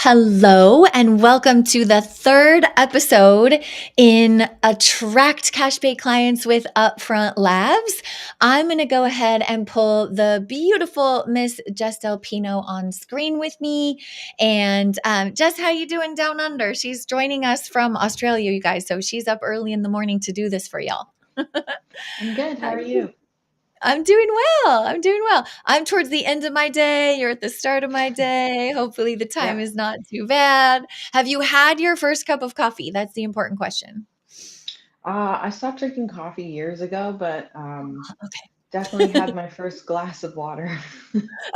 Hello, and welcome to the third episode in Attract Cash Pay Clients with Upfront Labs. I'm going to go ahead and pull the beautiful Miss Jess Del Pino on screen with me. And Jess, how you doing down under? She's joining us from Australia, you guys. So she's up early in the morning to do this for y'all. I'm good. How How are you doing? you? I'm doing well. I'm doing well. I'm towards the end of my day. You're at the start of my day. Hopefully, the time Yep. is not too bad. Have you had your first cup of coffee? That's the important question. I stopped drinking coffee years ago, but definitely Okay. had my first glass of water.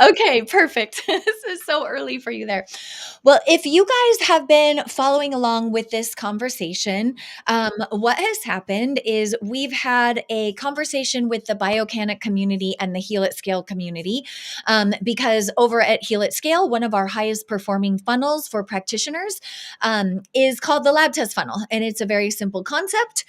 Okay, perfect. This is so early for you there. Well, if you guys have been following along with this conversation, what has happened is we've had a conversation with the Biocanic community and the Heal at Scale community. Because over at Heal at Scale, one of our highest performing funnels for practitioners is called the lab test funnel. And it's a very simple concept.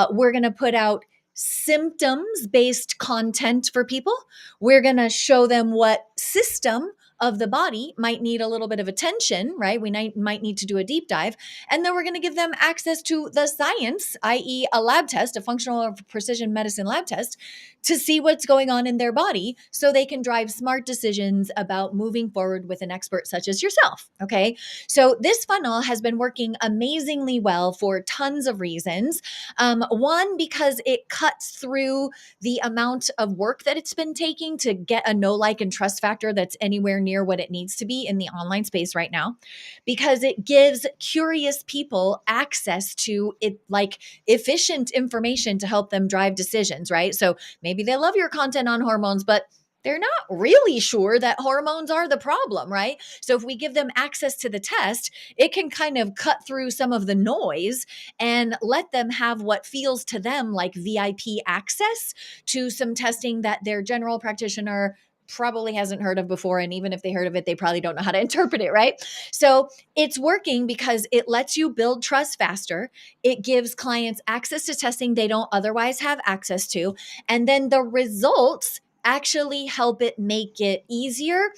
We're going to put out symptoms based content for people. We're going to show them what system of the body might need a little bit of attention, right? We might need to do a deep dive. And then we're going to give them access to the science, i.e., a lab test, a functional or precision medicine lab test, to see what's going on in their body so they can drive smart decisions about moving forward with an expert such as yourself. Okay. So this funnel has been working amazingly well for tons of reasons. One, because it cuts through the amount of work that it's been taking to get a know, like, and trust factor that's anywhere near what it needs to be in the online space right now, because it gives curious people access to it, like efficient information to help them drive decisions, right? So maybe they love your content on hormones, but they're not really sure that hormones are the problem, right? So if we give them access to the test, it can kind of cut through some of the noise and let them have what feels to them like VIP access to some testing that their general practitioner probably hasn't heard of before. And even if they heard of it, they probably don't know how to interpret it, right? So it's working because it lets you build trust faster. It gives clients access to testing they don't otherwise have access to. And then the results actually help it make it easier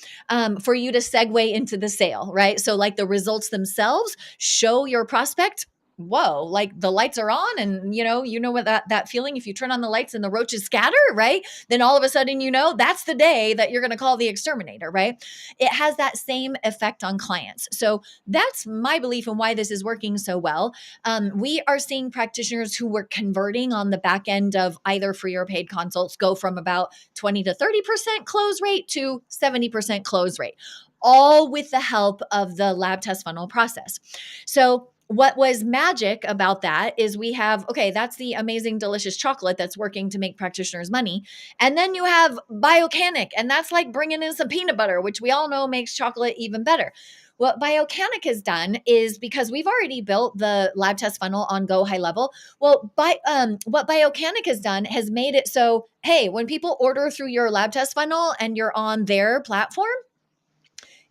for you to segue into the sale, right? So, like the results themselves show your prospect, whoa, like the lights are on, and you know what that feeling, if you turn on the lights and the roaches scatter, right? Then all of a sudden, that's the day that you're going to call the exterminator, right? It has that same effect on clients. So that's my belief in why this is working so well. We are seeing practitioners who were converting on the back end of either free or paid consults go from about 20 to 30% close rate to 70% close rate, all with the help of the lab test funnel process. So what was magic about that is we have, okay, that's the amazing, delicious chocolate that's working to make practitioners money. And then you have Biocanic, and that's like bringing in some peanut butter, which we all know makes chocolate even better. What Biocanic has done is, because we've already built the lab test funnel on Go High Level, what Biocanic has done has made it so, hey, when people order through your lab test funnel and you're on their platform,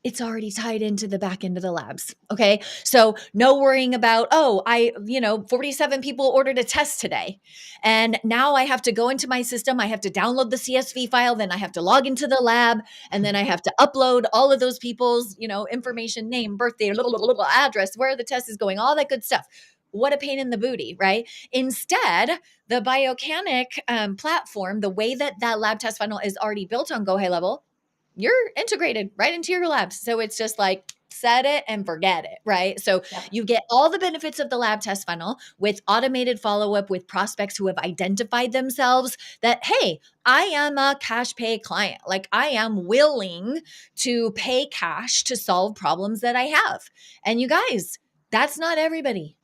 it's already tied into the back end of the labs. Okay. So no worrying about, 47 people ordered a test today. And now I have to go into my system. I have to download the CSV file. Then I have to log into the lab. And then I have to upload all of those people's, information, name, birthday, little address, where the test is going, all that good stuff. What a pain in the booty, right? Instead, the Biocanic platform, the way that lab test funnel is already built on Go High Level, you're integrated right into your labs. So it's just like set it and forget it, right? So Yep. you get all the benefits of the lab test funnel with automated follow up with prospects who have identified themselves that, hey, I am a cash pay client. Like I am willing to pay cash to solve problems that I have. And you guys, that's not everybody,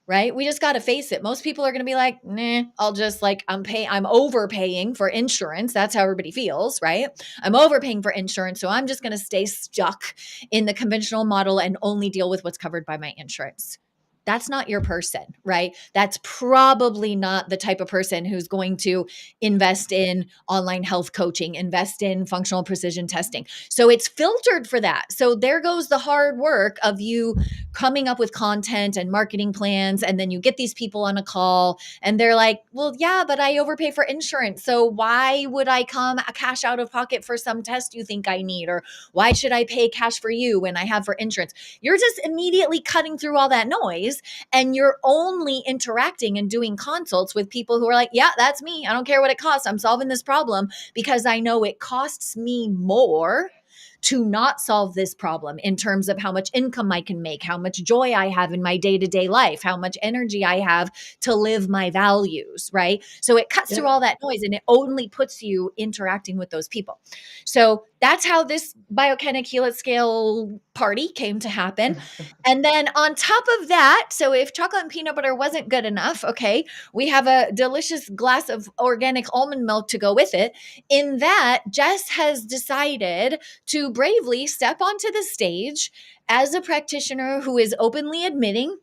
right? We just got to face it. Most people are going to be like, nah, I'll just like, I'm overpaying for insurance. That's how everybody feels, right? I'm overpaying for insurance. So I'm just going to stay stuck in the conventional model and only deal with what's covered by my insurance. That's not your person, right? That's probably not the type of person who's going to invest in online health coaching, invest in functional precision testing. So it's filtered for that. So there goes the hard work of you coming up with content and marketing plans. And then you get these people on a call and they're like, well, yeah, but I overpay for insurance. So why would I come cash out of pocket for some test you think I need? Or why should I pay cash for you when I have for insurance? You're just immediately cutting through all that noise and you're only interacting and doing consults with people who are like, yeah, that's me. I don't care what it costs. I'm solving this problem because I know it costs me more to not solve this problem in terms of how much income I can make, how much joy I have in my day to day life, how much energy I have to live my values, right? So it cuts through Yep. all that noise and it only puts you interacting with those people. So that's how this biokinetic Helix scale party came to happen. And then on top of that, so if chocolate and peanut butter wasn't good enough, okay, we have a delicious glass of organic almond milk to go with it. In that, Jess has decided to bravely step onto the stage as a practitioner who is openly admitting,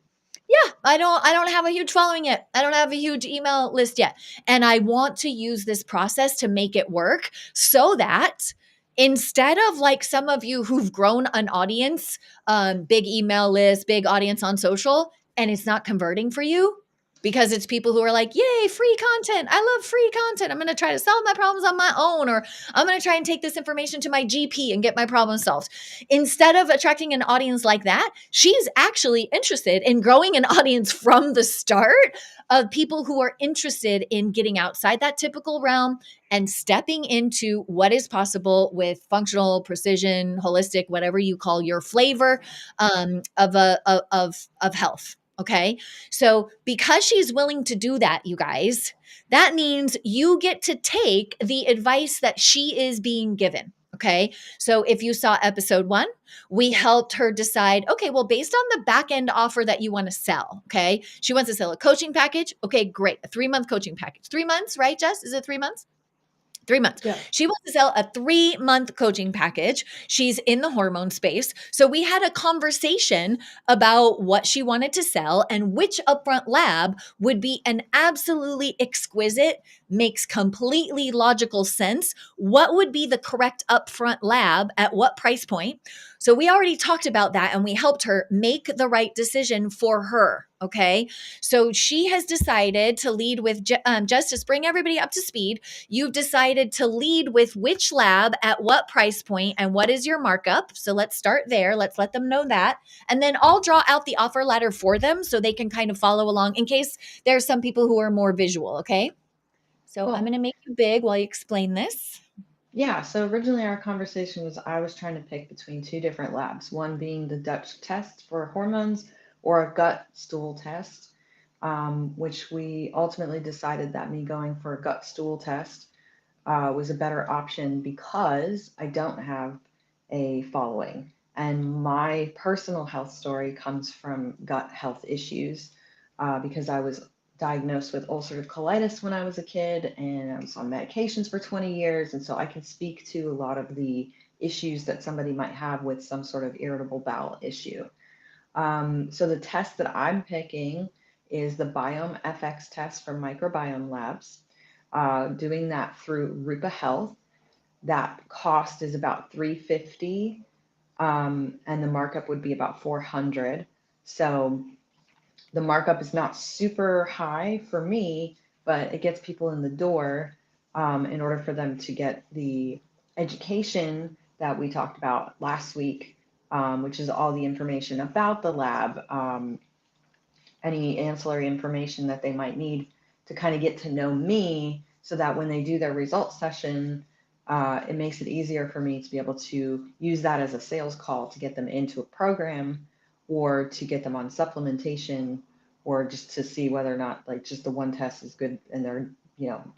yeah, I don't have a huge following yet. I don't have a huge email list yet. And I want to use this process to make it work so that instead of like some of you who've grown an audience, big email list, big audience on social, and it's not converting for you, because it's people who are like, yay, free content. I love free content. I'm going to try to solve my problems on my own, or I'm going to try and take this information to my GP and get my problem solved. Instead of attracting an audience like that, she's actually interested in growing an audience from the start of people who are interested in getting outside that typical realm and stepping into what is possible with functional precision, holistic, whatever you call your flavor of health. Okay. So, because she's willing to do that, you guys, that means you get to take the advice that she is being given. Okay. So, if you saw episode 1, we helped her decide, okay, well, based on the back end offer that you want to sell, okay, she wants to sell a coaching package. Okay, great. A 3-month coaching package. 3 months, right, Jess? Is it 3 months? 3 months. Yeah. She wants to sell a 3-month coaching package. She's in the hormone space. So we had a conversation about what she wanted to sell and which upfront lab would be an absolutely exquisite, makes completely logical sense. What would be the correct upfront lab at what price point? So we already talked about that and we helped her make the right decision for her. Okay. So she has decided to lead with just to bring everybody up to speed. You've decided to lead with which lab at what price point and what is your markup. So let's start there. Let's let them know that. And then I'll draw out the offer ladder for them so they can kind of follow along in case there's some people who are more visual. Okay. So I'm going Cool. to make you big while you explain this. Yeah, so originally our conversation was I was trying to pick between two different labs, one being the Dutch test for hormones or a gut stool test, which we ultimately decided that me going for a gut stool test was a better option because I don't have a following. And my personal health story comes from gut health issues because I was diagnosed with ulcerative colitis when I was a kid and I was on medications for 20 years. And so I can speak to a lot of the issues that somebody might have with some sort of irritable bowel issue. So the test that I'm picking is the Biome FX test from Microbiome Labs, doing that through Rupa Health. That cost is about 350, and the markup would be about 400. So the markup is not super high for me, but it gets people in the door in order for them to get the education that we talked about last week, which is all the information about the lab, any ancillary information that they might need to kind of get to know me so that when they do their results session, it makes it easier for me to be able to use that as a sales call to get them into a program or to get them on supplementation or just to see whether or not like just the one test is good and they're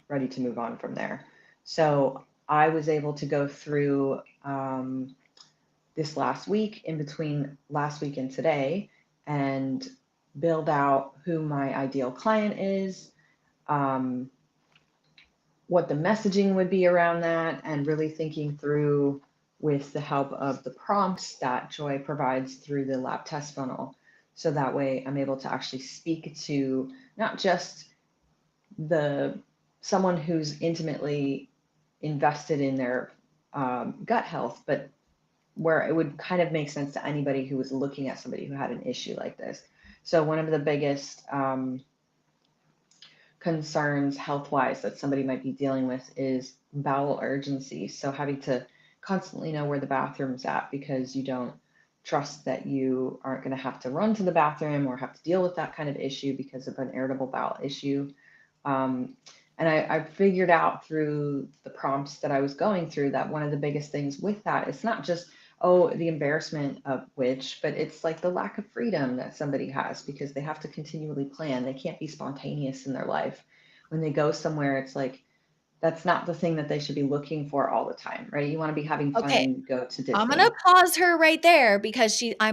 ready to move on from there. So I was able to go through this last week in between last week and today and build out who my ideal client is, um, what the messaging would be around that, and really thinking through with the help of the prompts that Joy provides through the lab test funnel. So that way I'm able to actually speak to not just the someone who's intimately invested in their gut health, but where it would kind of make sense to anybody who was looking at somebody who had an issue like this. So one of the biggest concerns health wise that somebody might be dealing with is bowel urgency. So having to constantly know where the bathroom's at because you don't trust that you aren't going to have to run to the bathroom or have to deal with that kind of issue because of an irritable bowel issue. Um, and I figured out through the prompts that I was going through that one of the biggest things with that, it's not just, oh, the embarrassment of which, but it's like the lack of freedom that somebody has because they have to continually plan. They can't be spontaneous in their life. When they go somewhere, it's like that's not the thing that they should be looking for all the time, right? You want to be having fun Okay. when you go to I'm gonna Disney. pause her right there because I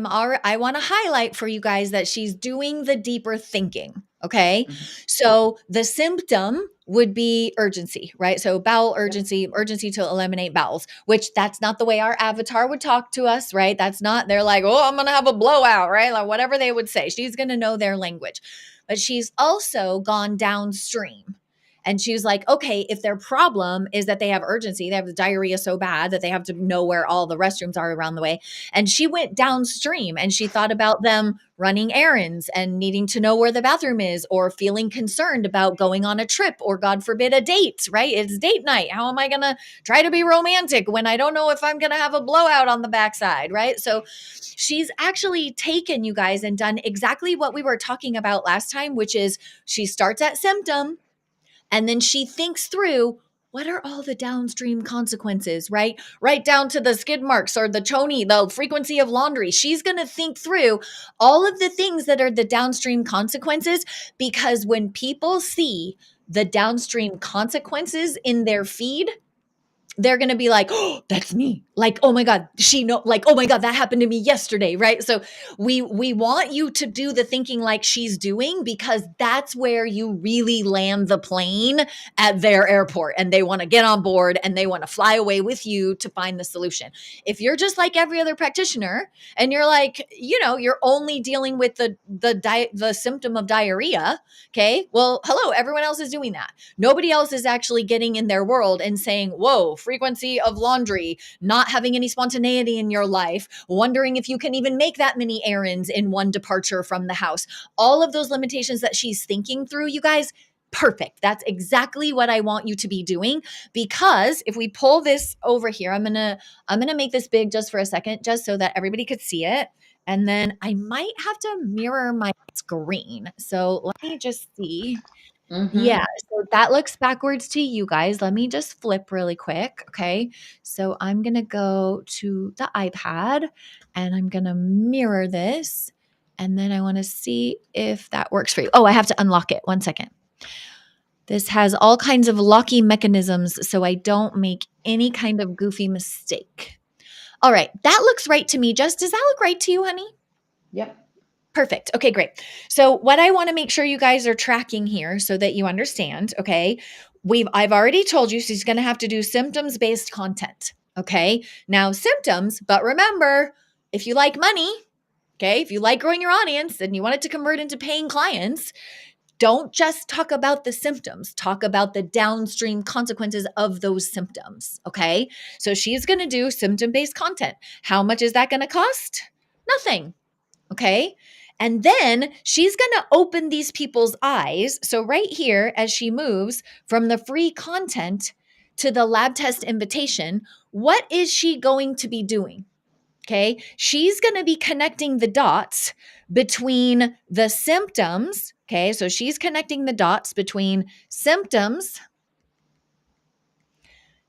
want to highlight for you guys that she's doing the deeper thinking. Okay. Mhm. So the symptom would be urgency, right? So bowel Yep. urgency, urgency to eliminate bowels, which that's not the way our avatar would talk to us, right? That's not, they're like, oh, I'm gonna have a blowout, right? Like whatever they would say. She's gonna know their language. But she's also gone downstream. And she was like, okay, if their problem is that they have urgency, they have the diarrhea so bad that they have to know where all the restrooms are around the way. And she went downstream and she thought about them running errands and needing to know where the bathroom is or feeling concerned about going on a trip or, God forbid, a date, right? It's date night. How am I going to try to be romantic when I don't know if I'm going to have a blowout on the backside, right? So she's actually taken you guys and done exactly what we were talking about last time, which is she starts at symptom and then she thinks through what are all the downstream consequences, right? Right down to the skid marks or the choni, the frequency of laundry. She's going to think through all of the things that are the downstream consequences because when people see the downstream consequences in their feed, they're going to be like, oh, that's me. Like, oh my God, she know, like, oh my God, that happened to me yesterday. Right. So we want you to do the thinking like she's doing, because that's where you really land the plane at their airport and they want to get on board and they want to fly away with you to find the solution. If you're just like every other practitioner and you're like, you're only dealing with the symptom of diarrhea. Okay. Well, hello, everyone else is doing that. Nobody else is actually getting in their world and saying, whoa, frequency of laundry, not having any spontaneity in your life, wondering if you can even make that many errands in one departure from the house. All of those limitations that she's thinking through, you guys, perfect. That's exactly what I want you to be doing. Because if we pull this over here, I'm gonna make this big just for a second, just so that everybody could see it. And then I might have to mirror my screen. So let me just see. Mm-hmm. Yeah, so that looks backwards to you guys. Let me just flip really quick, okay? So I'm gonna go to the iPad and I'm gonna mirror this, and then I wanna see if that works for you. Oh, I have to unlock it. 1 second. This has all kinds of locky mechanisms so I don't make any kind of goofy mistake. All right, that looks right to me. Jess, does that look right to you, honey? Yep. Perfect. Okay, great. So what I want to make sure you guys are tracking here so that you understand, okay? I've already told you she's going to have to do symptoms-based content, okay? Now symptoms, but remember, if you like money, okay, if you like growing your audience and you want it to convert into paying clients, don't just talk about the symptoms, talk about the downstream consequences of those symptoms, okay? So she's going to do symptom-based content. How much is that going to cost? Nothing. Okay. And then she's going to open these people's eyes. So, right here, as she moves from the free content to the lab test invitation, what is she going to be doing? Okay. She's going to be connecting the dots between the symptoms. Okay. So, she's connecting the dots between symptoms.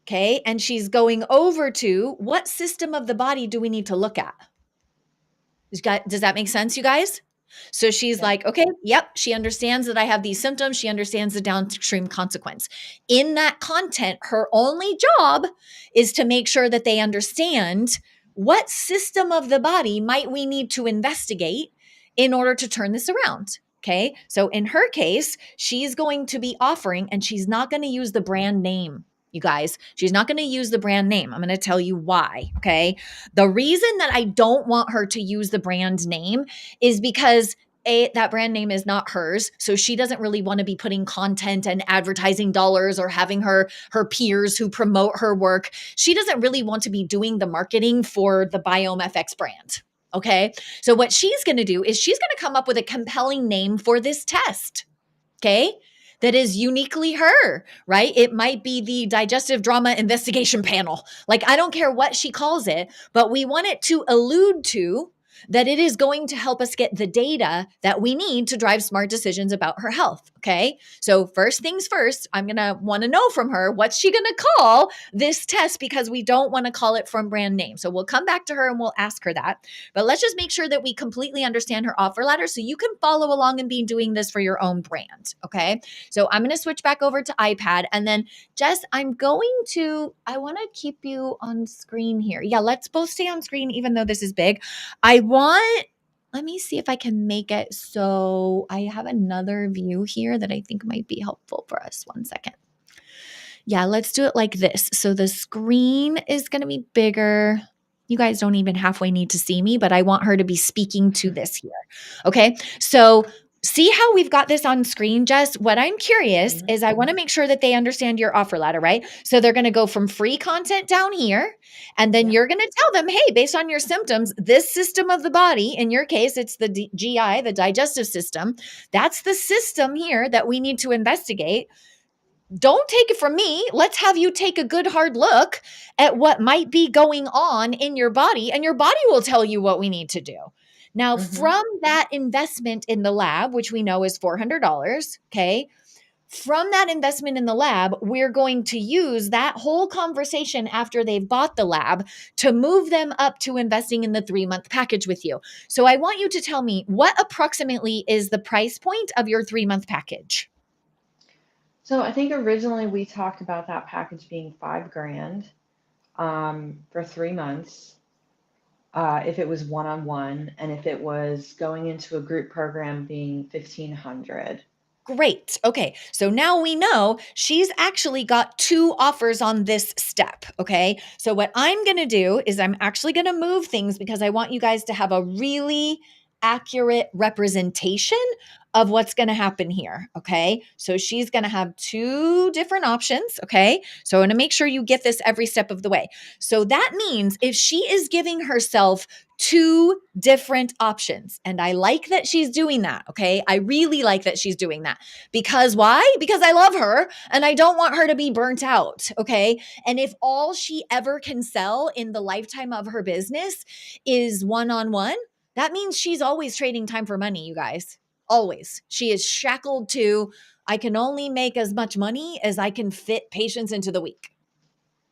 Okay. And she's going over to what system of the body do we need to look at? Does that make sense, you guys? So she's Yep. like, okay, yep, she understands that I have these symptoms. She understands the downstream consequence. In that content, her only job is to make sure that they understand what system of the body might we need to investigate in order to turn this around. Okay. So in her case, she's going to be offering, and she's not going to use the brand name, you guys. She's not going to use the brand name. I'm going to tell you why. Okay. The reason that I don't want her to use the brand name is because that brand name is not hers, so she doesn't really want to be putting content and advertising dollars or having her peers who promote her work. She doesn't really want to be doing the marketing for the Biome FX brand. Okay. So what she's going to do is she's going to come up with a compelling name for this test. Okay. That is uniquely her, right? It might be the digestive drama investigation panel. Like, I don't care what she calls it, but we want it to allude to that it is going to help us get the data that we need to drive smart decisions about her health. Okay. So, first things first, I'm going to want to know from her what's she going to call this test, because we don't want to call it from brand name. So, we'll come back to her and we'll ask her that. But let's just make sure that we completely understand her offer letter so you can follow along and be doing this for your own brand. Okay. So, I'm going to switch back over to iPad. And then, Jess, I want to keep you on screen here. Yeah, let's both stay on screen, even though this is big. Let me see if I can make it so I have another view here that I think might be helpful for us. One second. Yeah, let's do it like this. So the screen is going to be bigger. You guys don't even halfway need to see me, but I want her to be speaking to this here. Okay. So see how we've got this on screen, Jess? What I'm curious is I want to make sure that they understand your offer ladder, right? So they're going to go from free content down here, and then you're going to tell them, hey, based on your symptoms, this system of the body, in your case, it's the GI, the digestive system. That's the system here that we need to investigate. Don't take it from me. Let's have you take a good hard look at what might be going on in your body, and your body will tell you what we need to do. Now, from that investment in the lab, which we know is $400, okay, from that investment in the lab, we're going to use that whole conversation after they've bought the lab to move them up to investing in the 3-month package with you. So I want you to tell me, what approximately is the price point of your 3-month package? So I think originally we talked about that package being $5,000 for 3 months, if it was one-on-one, and if it was going into a group program being 1,500. Great. Okay. So now we know she's actually got 2 offers on this step. Okay. So what I'm going to do is I'm actually going to move things because I want you guys to have a really accurate representation of what's going to happen here. Okay. So she's going to have 2 different options. Okay. So I want to make sure you get this every step of the way. So that means if she is giving herself 2 different options. And I like that she's doing that. Okay. I really like that she's doing that. Because why? Because I love her and I don't want her to be burnt out. Okay. And if all she ever can sell in the lifetime of her business is one-on-one, that means she's always trading time for money, you guys. Always. She is shackled to, I can only make as much money as I can fit patients into the week.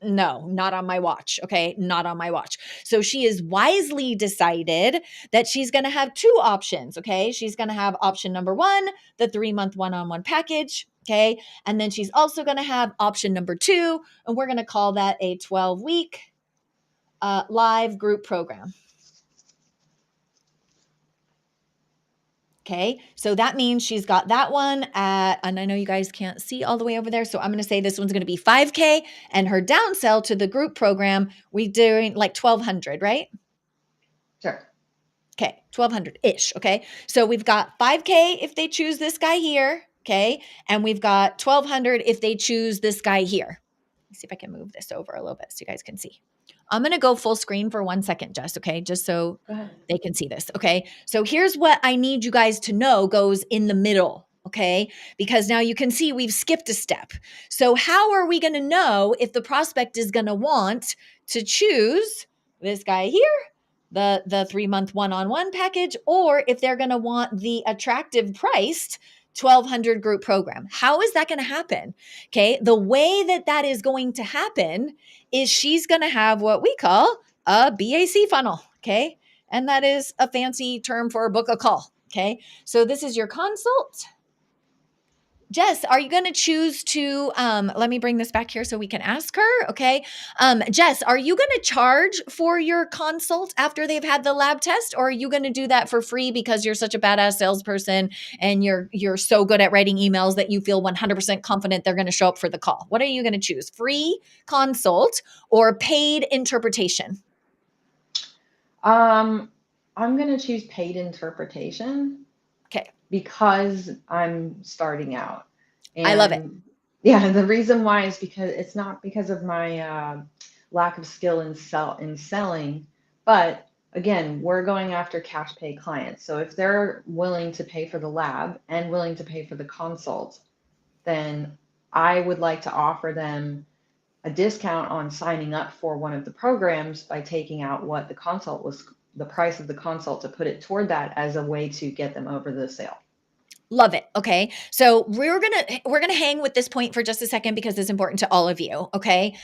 No, not on my watch. Okay. Not on my watch. So she has wisely decided that she's going to have 2 options. Okay. She's going to have option number 1, the 3-month one-on-one package. Okay. And then she's also going to have option number 2, and we're going to call that a 12-week live group program. Okay, so that means she's got that one at, and I know you guys can't see all the way over there, so I'm going to say this one's going to be $5,000, and her downsell to the group program, we're doing like $1,200, right? Sure. Okay, $1,200-ish, okay? So we've got $5,000 if they choose this guy here, okay? And we've got $1,200 if they choose this guy here. Let's see if I can move this over a little bit so you guys can see. I'm going to go full screen for 1 second, Jess, okay? Just so they can see this, okay? So here's what I need you guys to know goes in the middle, okay? Because now you can see we've skipped a step. So how are we going to know if the prospect is going to want to choose this guy here, the 3-month one-on-one package, or if they're going to want the attractive priced 1,200 group program? How is that going to happen? Okay. The way that that is going to happen is she's going to have what we call a BAC funnel. Okay. And that is a fancy term for book a call. Okay. So this is your consult. Jess, are you going to choose to, let me bring this back here so we can ask her. Okay. Jess, are you going to charge for your consult after they've had the lab test, or are you going to do that for free because you're such a badass salesperson and you're so good at writing emails that you feel 100% confident they're going to show up for the call? What are you going to choose? Free consult or paid interpretation? I'm going to choose paid interpretation. because I'm starting out. I love it. And yeah, the reason why is because it's not because of my lack of skill in selling, but again, we're going after cash pay clients. So if they're willing to pay for the lab and willing to pay for the consult, then I would like to offer them a discount on signing up for one of the programs by taking out what the consult was, the price of the consult, to put it toward that as a way to get them over the sale. Love it. Okay. So we're gonna hang with this point for just a second because it's important to all of you. Okay.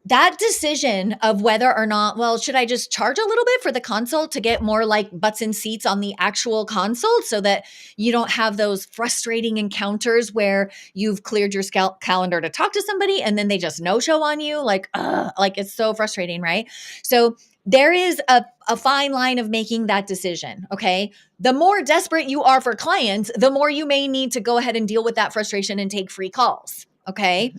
That decision of whether or not, well, should I just charge a little bit for the consult to get more like butts and seats on the actual consult so that you don't have those frustrating encounters where you've cleared your calendar to talk to somebody and then they just no show on you? Like it's so frustrating, right? So there is a fine line of making that decision. Okay. The more desperate you are for clients, the more you may need to go ahead and deal with that frustration and take free calls. Okay.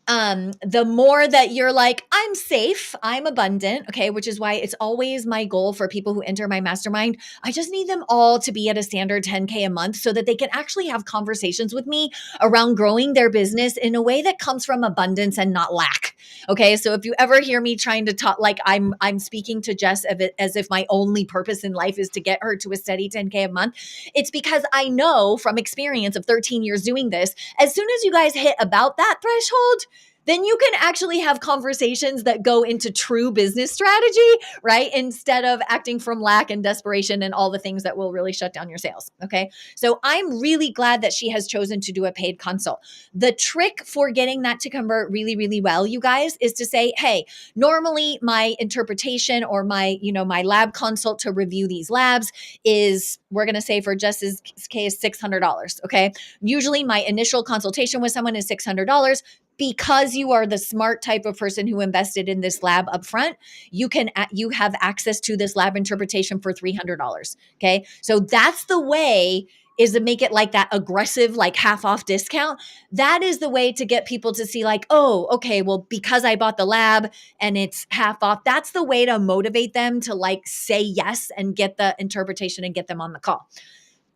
The more that you're like, I'm safe, I'm abundant, okay, which is why it's always my goal for people who enter my mastermind. I just need them all to be at a standard 10K a month so that they can actually have conversations with me around growing their business in a way that comes from abundance and not lack. Okay. So if you ever hear me trying to talk like I'm speaking to Jess as if my only purpose in life is to get her to a steady 10K a month, it's because I know from experience of 13 years doing this, as soon as you guys hit about that threshold, then you can actually have conversations that go into true business strategy, right? Instead of acting from lack and desperation and all the things that will really shut down your sales. Okay. So I'm really glad that she has chosen to do a paid consult. The trick for getting that to convert really, really well, you guys, is to say, hey, normally my interpretation or my lab consult to review these labs is, we're going to say for Jess's case, $600. Okay. Usually my initial consultation with someone is $600. Because you are the smart type of person who invested in this lab upfront, you have access to this lab interpretation for $300. Okay. So that's the way, is to make it like that aggressive, like half off discount. That is the way to get people to see like, oh, okay, well, because I bought the lab and it's half off, that's the way to motivate them to like say yes and get the interpretation and get them on the call.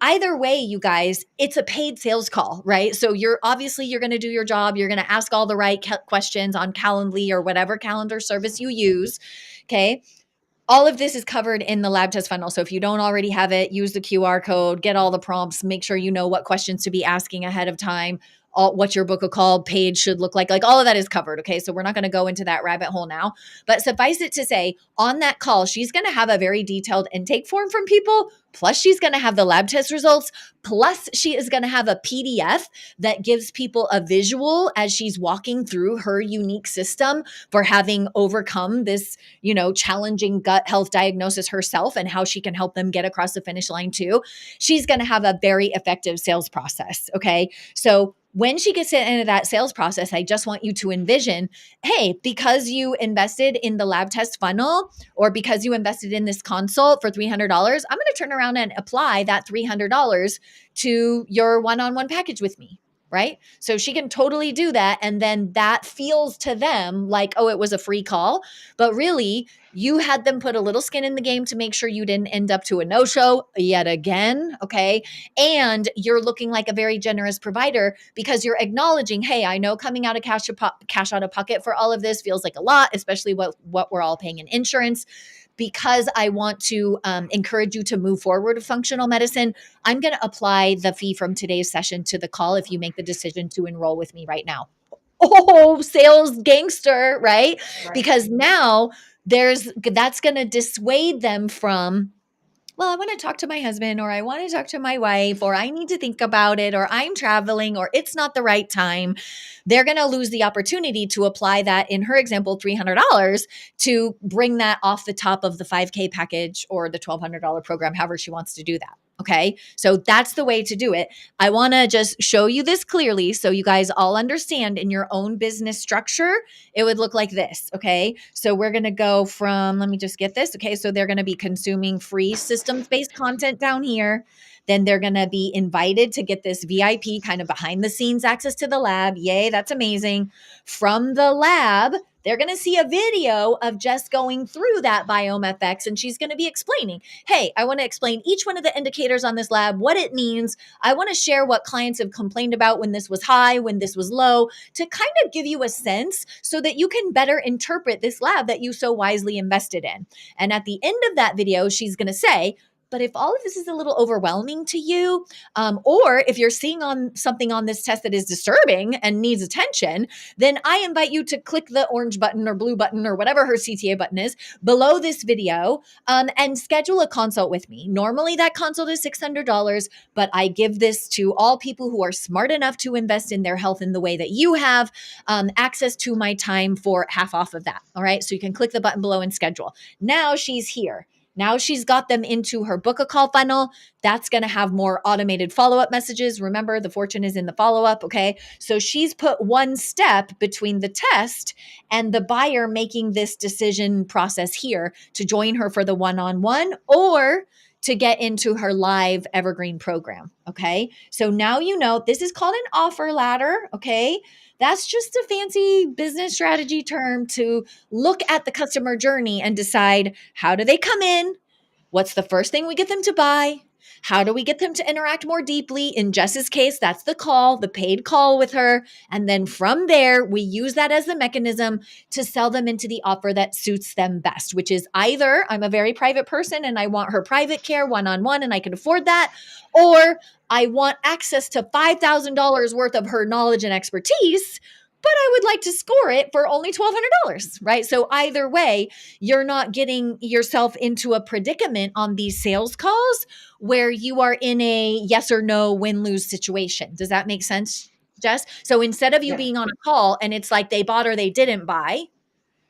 Either way, you guys, it's a paid sales call, right? So you're going to do your job. You're going to ask all the right questions on Calendly or whatever calendar service you use. Okay. All of this is covered in the lab test funnel. So if you don't already have it, use the QR code, get all the prompts, make sure you know what questions to be asking ahead of time, what your book of call page should look like. Like all of that is covered. Okay. So we're not going to go into that rabbit hole now, but suffice it to say, on that call, she's going to have a very detailed intake form from people. Plus, she's going to have the lab test results. Plus, she is going to have a PDF that gives people a visual as she's walking through her unique system for having overcome this, challenging gut health diagnosis herself and how she can help them get across the finish line too. She's going to have a very effective sales process. Okay. So when she gets into that sales process, I just want you to envision, hey, because you invested in the lab test funnel or because you invested in this consult for $300, I'm going to turn around and apply that $300 to your one-on-one package with me. Right? So she can totally do that. And then that feels to them like, oh, it was a free call. But really, you had them put a little skin in the game to make sure you didn't end up to a no-show yet again. Okay. And you're looking like a very generous provider because you're acknowledging, hey, I know coming out of cash out of pocket for all of this feels like a lot, especially what we're all paying in insurance. Because I want to encourage you to move forward with functional medicine, I'm going to apply the fee from today's session to the call if you make the decision to enroll with me right now. Oh, sales gangster, right? Because now that's going to dissuade them from, well, I want to talk to my husband, or I want to talk to my wife, or I need to think about it, or I'm traveling, or it's not the right time. They're going to lose the opportunity to apply that, in her example, $300 to bring that off the top of the 5K package or the $1,200 program, however she wants to do that. Okay. So that's the way to do it. I want to just show you this clearly so you guys all understand in your own business structure, it would look like this. Okay. So we're going to go from, let me just get this. Okay. So they're going to be consuming free systems-based content down here. Then they're going to be invited to get this VIP kind of behind the scenes access to the lab. Yay. That's amazing. From the lab, they're going to see a video of Jess going through that BiomeFX, and she's going to be explaining, hey, I want to explain each one of the indicators on this lab, what it means. I want to share what clients have complained about when this was high, when this was low, to kind of give you a sense so that you can better interpret this lab that you so wisely invested in. And at the end of that video, she's going to say, but if all of this is a little overwhelming to you, or if you're seeing on something on this test that is disturbing and needs attention, then I invite you to click the orange button or blue button or whatever her CTA button is below this video, and schedule a consult with me. Normally that consult is $600, but I give this to all people who are smart enough to invest in their health in the way that you have, access to my time for half off of that. All right. So you can click the button below and schedule. Now she's here. Now she's got them into her book a call funnel. That's going to have more automated follow-up messages. Remember, the fortune is in the follow-up, okay? So she's put one step between the test and the buyer making this decision process here to join her for the one-on-one or to get into her live evergreen program, okay? So now you know this is called an offer ladder, okay? That's just a fancy business strategy term to look at the customer journey and decide, how do they come in? What's the first thing we get them to buy? How do we get them to interact more deeply? In Jess's case, that's the call, the paid call with her. And then from there, we use that as the mechanism to sell them into the offer that suits them best, which is either I'm a very private person and I want her private care one-on-one and I can afford that, or I want access to $5,000 worth of her knowledge and expertise, but I would like to score it for only $1,200, right? So either way, you're not getting yourself into a predicament on these sales calls where you are in a yes or no win-lose situation. Does that make sense, Jess? So instead of you being on a call and it's like they bought or they didn't buy,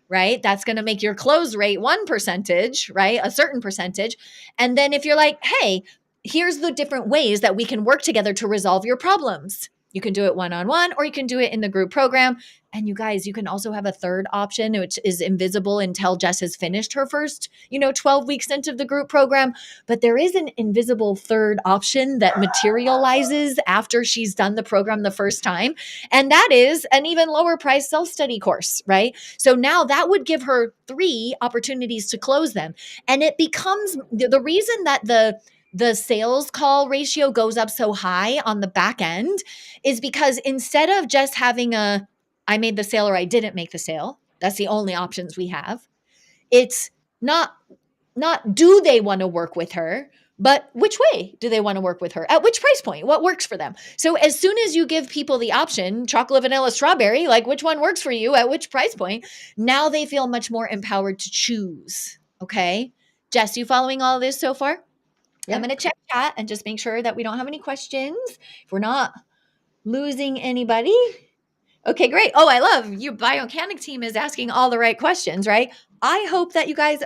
right? That's going to make your close rate 1%, right? A certain percentage. And then if you're like, hey, here's the different ways that we can work together to resolve your problems. You can do it one-on-one or you can do it in the group program. And you guys, you can also have a third option, which is invisible until Jess has finished her first, 12-week stint of the group program. But there is an invisible third option that materializes after she's done the program the first time. And that is an even lower price self-study course, right? So now that would give her 3 opportunities to close them. And it becomes the reason that the sales call ratio goes up so high on the back end is because instead of just having I made the sale or I didn't make the sale, that's the only options we have. It's not do they want to work with her, but which way do they want to work with her? At which price point? What works for them? So as soon as you give people the option, chocolate, vanilla, strawberry, like which one works for you at which price point, now they feel much more empowered to choose. Okay. Jess, you following all of this so far? Yeah. I'm going to check chat and just make sure that we don't have any questions. If we're not losing anybody. Okay, great. Oh, I love your biomechanic team is asking all the right questions, right? I hope that you guys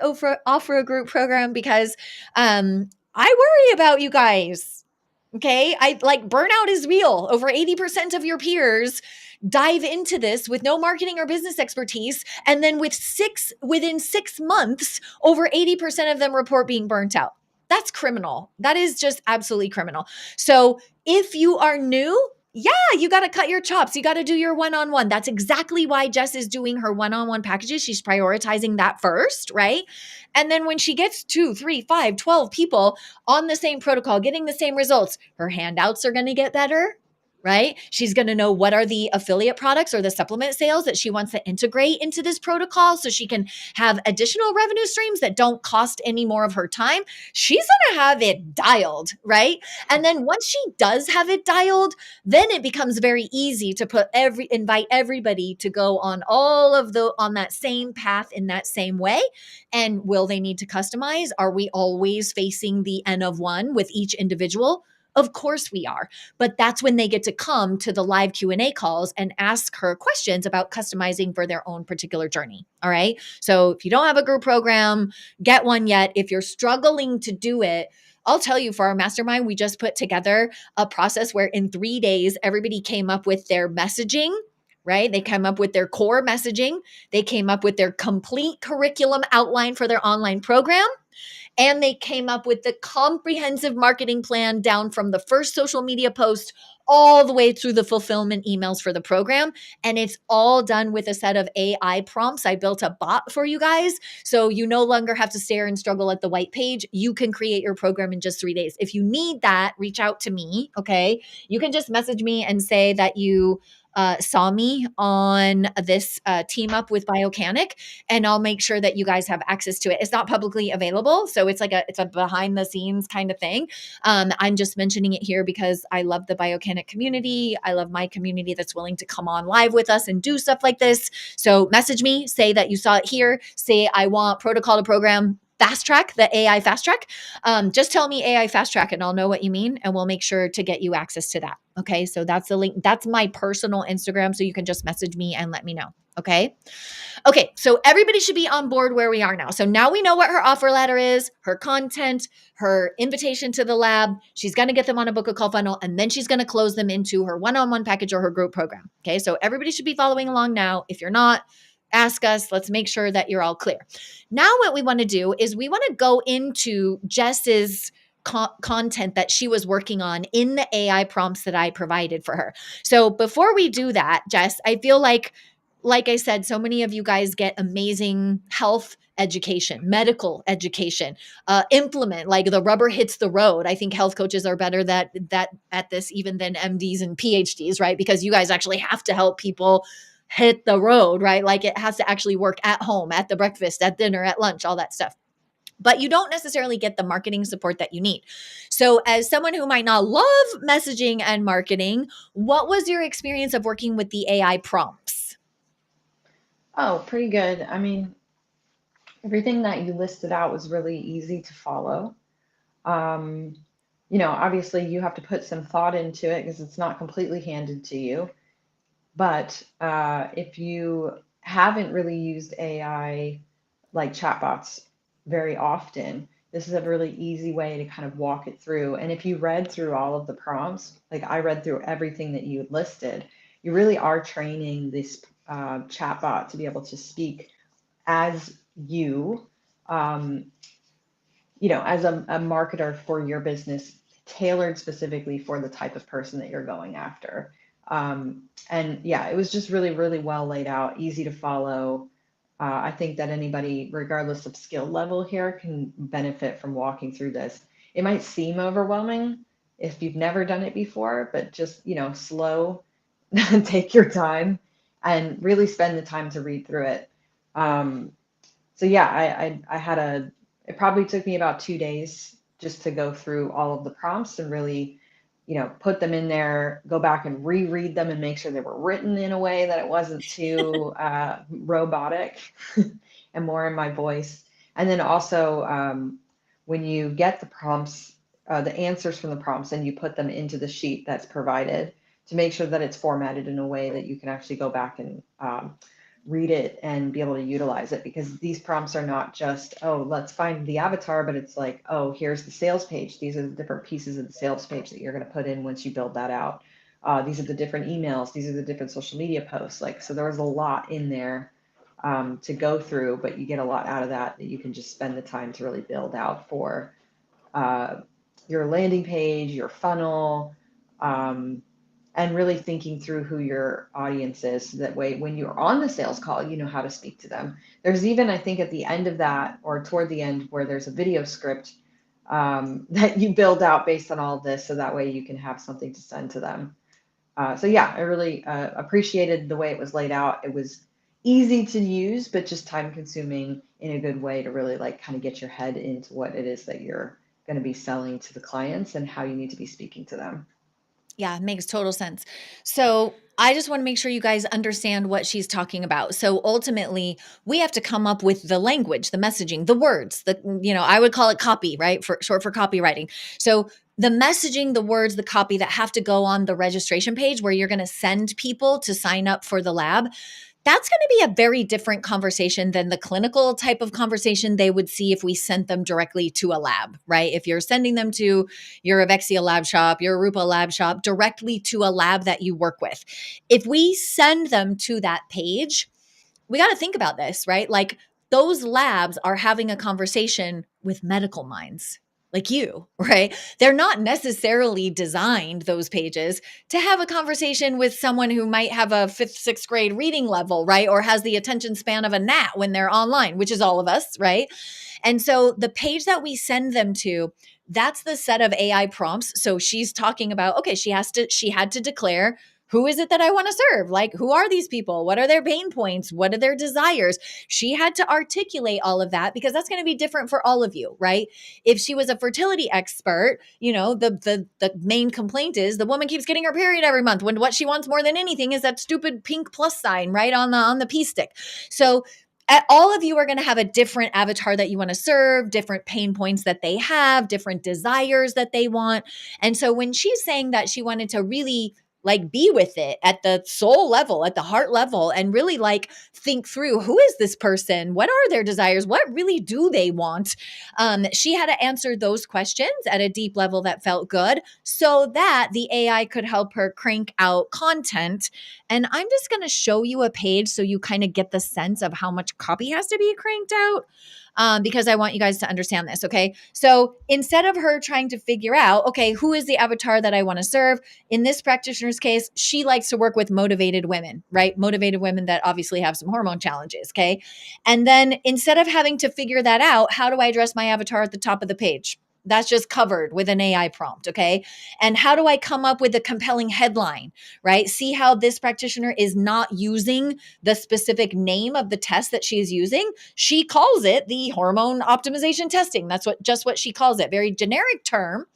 offer a group program because I worry about you guys. Okay, burnout is real. Over 80% of your peers dive into this with no marketing or business expertise. And then within 6 months, over 80% of them report being burnt out. That's criminal. That is just absolutely criminal. So if you are new, you got to cut your chops. You got to do your one-on-one. That's exactly why Jess is doing her one-on-one packages. She's prioritizing that first, right? And then when she gets 2, 3, 5, 12 people on the same protocol, getting the same results, her handouts are going to get better, right? She's going to know what are the affiliate products or the supplement sales that she wants to integrate into this protocol so she can have additional revenue streams that don't cost any more of her time. She's going to have it dialed, right? And then once she does have it dialed, then it becomes very easy to invite everybody to go on on that same path in that same way. And will they need to customize? Are we always facing the N of 1 with each individual? Of course we are, but that's when they get to come to the live Q&A calls and ask her questions about customizing for their own particular journey. All right. So if you don't have a group program, get one yet. If you're struggling to do it, I'll tell you, for our mastermind, we just put together a process where in 3 days, everybody came up with their messaging, right? They came up with their core messaging. They came up with their complete curriculum outline for their online program. And they came up with the comprehensive marketing plan down from the first social media post all the way through the fulfillment emails for the program. And it's all done with a set of AI prompts. I built a bot for you guys. So you no longer have to stare and struggle at the white page. You can create your program in just 3 days. If you need that, reach out to me. Okay. You can just message me and say that you saw me on this team up with Biocanic, and I'll make sure that you guys have access to it. It's not publicly available, so it's a behind the scenes kind of thing. I'm just mentioning it here because I love the Biocanic community. I love my community that's willing to come on live with us and do stuff like this. So message me, say that you saw it here, say I want protocol to program fast track, the AI fast track. Just tell me AI fast track and I'll know what you mean. And we'll make sure to get you access to that. Okay. So that's the link. That's my personal Instagram. So you can just message me and let me know. Okay. Okay. So everybody should be on board where we are now. So now we know what her offer letter is, her content, her invitation to the lab. She's going to get them on a book a call funnel, and then she's going to close them into her one-on-one package or her group program. Okay. So everybody should be following along now. If you're not, ask us. Let's make sure that you're all clear. Now, what we want to do is we want to go into Jess's content that she was working on in the AI prompts that I provided for her. So before we do that, Jess, I feel like I said, so many of you guys get amazing health education, medical education, implement like the rubber hits the road. I think health coaches are better that at this even than MDs and PhDs, right? Because you guys actually have to help people hit the road, right? Like it has to actually work at home, at the breakfast, at dinner, at lunch, all that stuff. But you don't necessarily get the marketing support that you need. So, as someone who might not love messaging and marketing, what was your experience of working with the AI prompts? Oh, pretty good. I mean, everything that you listed out was really easy to follow. Um, Obviously you have to put some thought into it because it's not completely handed to you. But if you haven't really used AI like chatbots very often, this is a really easy way to kind of walk it through. And if you read through all of the prompts, like I read through everything that you had listed, you really are training this chatbot to be able to speak as you, um, as a marketer for your business, tailored specifically for the type of person that you're going after. And yeah, it was just really, really well laid out, easy to follow. I think that anybody, regardless of skill level here, can benefit from walking through this. It might seem overwhelming if you've never done it before, but just, slow, take your time and really spend the time to read through it. Um, so yeah, I had it probably took me about 2 days just to go through all of the prompts and really, put them in there, go back and reread them and make sure they were written in a way that it wasn't too robotic and more in my voice. And then also, when you get the prompts, the answers from the prompts, and you put them into the sheet that's provided to make sure that it's formatted in a way that you can actually go back and read it and be able to utilize it, because these prompts are not just, oh, let's find the avatar, but it's like, oh, here's the sales page. These are the different pieces of the sales page that you're going to put in once you build that out. These are the different emails. These are the different social media posts. Like, so there was a lot in there to go through, but you get a lot out of that you can just spend the time to really build out for uh, your landing page, your funnel, and really thinking through who your audience is. So that way, when you're on the sales call, you know how to speak to them. There's even, I think, at the end of that or toward the end where there's a video script that you build out based on all of this. So that way you can have something to send to them. So yeah, I really appreciated the way it was laid out. It was easy to use, but just time consuming in a good way to really like kind of get your head into what it is that you're going to be selling to the clients and how you need to be speaking to them. Yeah, it makes total sense. So I just want to make sure you guys understand what she's talking about. So ultimately, we have to come up with the language, the messaging, the words, I would call it copy, right? For short for copywriting. So the messaging, the words, the copy that have to go on the registration page where you're going to send people to sign up for the lab, that's going to be a very different conversation than the clinical type of conversation they would see if we sent them directly to a lab, right? If you're sending them to your Avexia lab shop, your Arupa lab shop, directly to a lab that you work with. If we send them to that page, we got to think about this, right? Like those labs are having a conversation with medical minds like you, right? They're not necessarily designed, those pages, to have a conversation with someone who might have a fifth, sixth grade reading level, right? Or has the attention span of a gnat when they're online, which is all of us, right? And so the page that we send them to, that's the set of AI prompts. So she's talking about, okay, she had to declare, who is it that I want to serve? Like, who are these people? What are their pain points? What are their desires? She had to articulate all of that because that's going to be different for all of you, right? If she was a fertility expert, the main complaint is the woman keeps getting her period every month when what she wants more than anything is that stupid pink plus sign right on the pee stick. So all of you are going to have a different avatar that you want to serve, different pain points that they have, different desires that they want. And so when she's saying that she wanted to really like be with it at the soul level, at the heart level, and really like think through, who is this person? What are their desires? What really do they want? She had to answer those questions at a deep level that felt good so that the AI could help her crank out content. And I'm just going to show you a page so you kind of get the sense of how much copy has to be cranked out. Because I want you guys to understand this. Okay. So instead of her trying to figure out, okay, who is the avatar that I want to serve? In this practitioner's case, she likes to work with motivated women, right? Motivated women that obviously have some hormone challenges. Okay. And then instead of having to figure that out, how do I address my avatar at the top of the page? That's just covered with an AI prompt. Okay. And how do I come up with a compelling headline, right? See how this practitioner is not using the specific name of the test that she is using. She calls it the hormone optimization testing. That's what she calls it. Very generic term.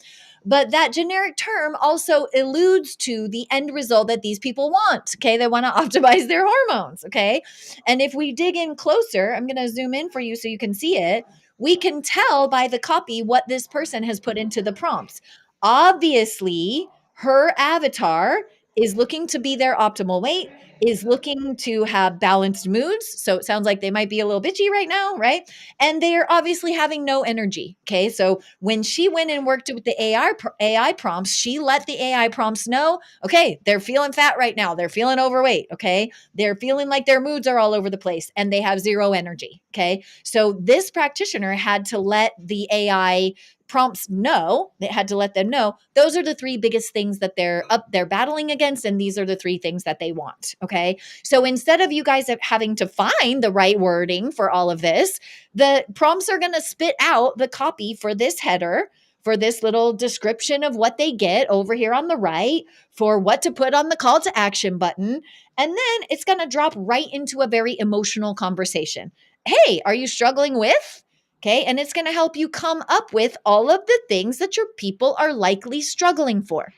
But that generic term also alludes to the end result that these people want. Okay. They want to optimize their hormones. Okay. And if we dig in closer, I'm going to zoom in for you so you can see it. We can tell by the copy what this person has put into the prompts. Obviously, her avatar is looking to be their optimal weight, is looking to have balanced moods. So it sounds like they might be a little bitchy right now, right? And they are obviously having no energy. Okay. So when she went and worked with the AI prompts, she let the AI prompts know, okay, they're feeling fat right now. They're feeling overweight. Okay. They're feeling like their moods are all over the place and they have zero energy. Okay. So this practitioner had to let the AI prompts know, they had to let them know those are the three biggest things that they're battling against, and these are the three things that they want. Okay. So instead of you guys having to find the right wording for all of this, the prompts are going to spit out the copy for this header, for this little description of what they get over here on the right, for what to put on the call to action button. And then it's going to drop right into a very emotional conversation. Hey, are you struggling with? Okay. And it's going to help you come up with all of the things that your people are likely struggling for.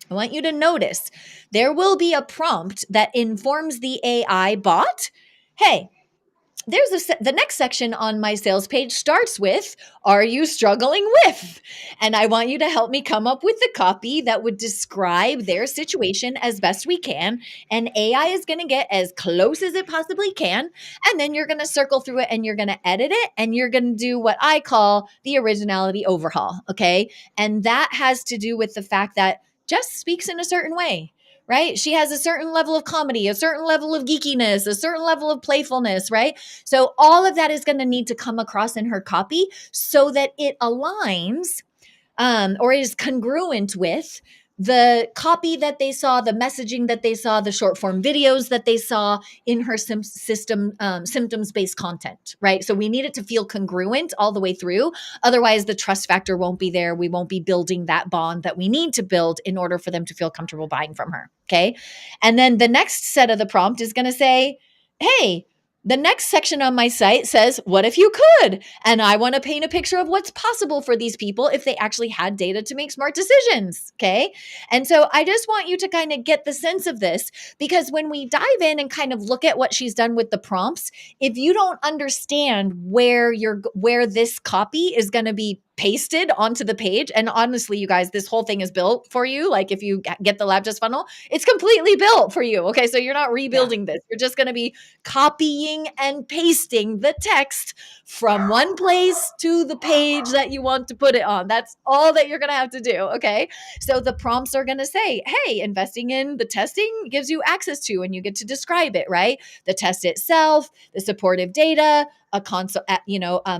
I want you to notice there will be a prompt that informs the AI bot, hey, the next section on my sales page starts with, are you struggling with? And I want you to help me come up with the copy that would describe their situation as best we can. And AI is going to get as close as it possibly can. And then you're going to circle through it and you're going to edit it and you're going to do what I call the originality overhaul. Okay. And that has to do with the fact that Jess speaks in a certain way, right? She has a certain level of comedy, a certain level of geekiness, a certain level of playfulness, right? So all of that is going to need to come across in her copy so that it aligns or is congruent with the copy that they saw, the messaging that they saw, the short form videos that they saw in her symptoms-based content, right? So we need it to feel congruent all the way through. Otherwise, the trust factor won't be there. We won't be building that bond that we need to build in order for them to feel comfortable buying from her, okay? And then the next set of the prompt is going to say, hey, the next section on my site says, what if you could? And I want to paint a picture of what's possible for these people if they actually had data to make smart decisions. Okay. And so I just want you to kind of get the sense of this, because when we dive in and kind of look at what she's done with the prompts, if you don't understand where this copy is going to be pasted onto the page. And honestly, you guys, this whole thing is built for you. Like if you get the Lab Test funnel, it's completely built for you. Okay. So you're not rebuilding this. You're just going to be copying and pasting the text from one place to the page that you want to put it on. That's all that you're going to have to do. Okay. So the prompts are going to say, hey, investing in the testing gives you access to, and you get to describe it, right? The test itself, the supportive data, a consult,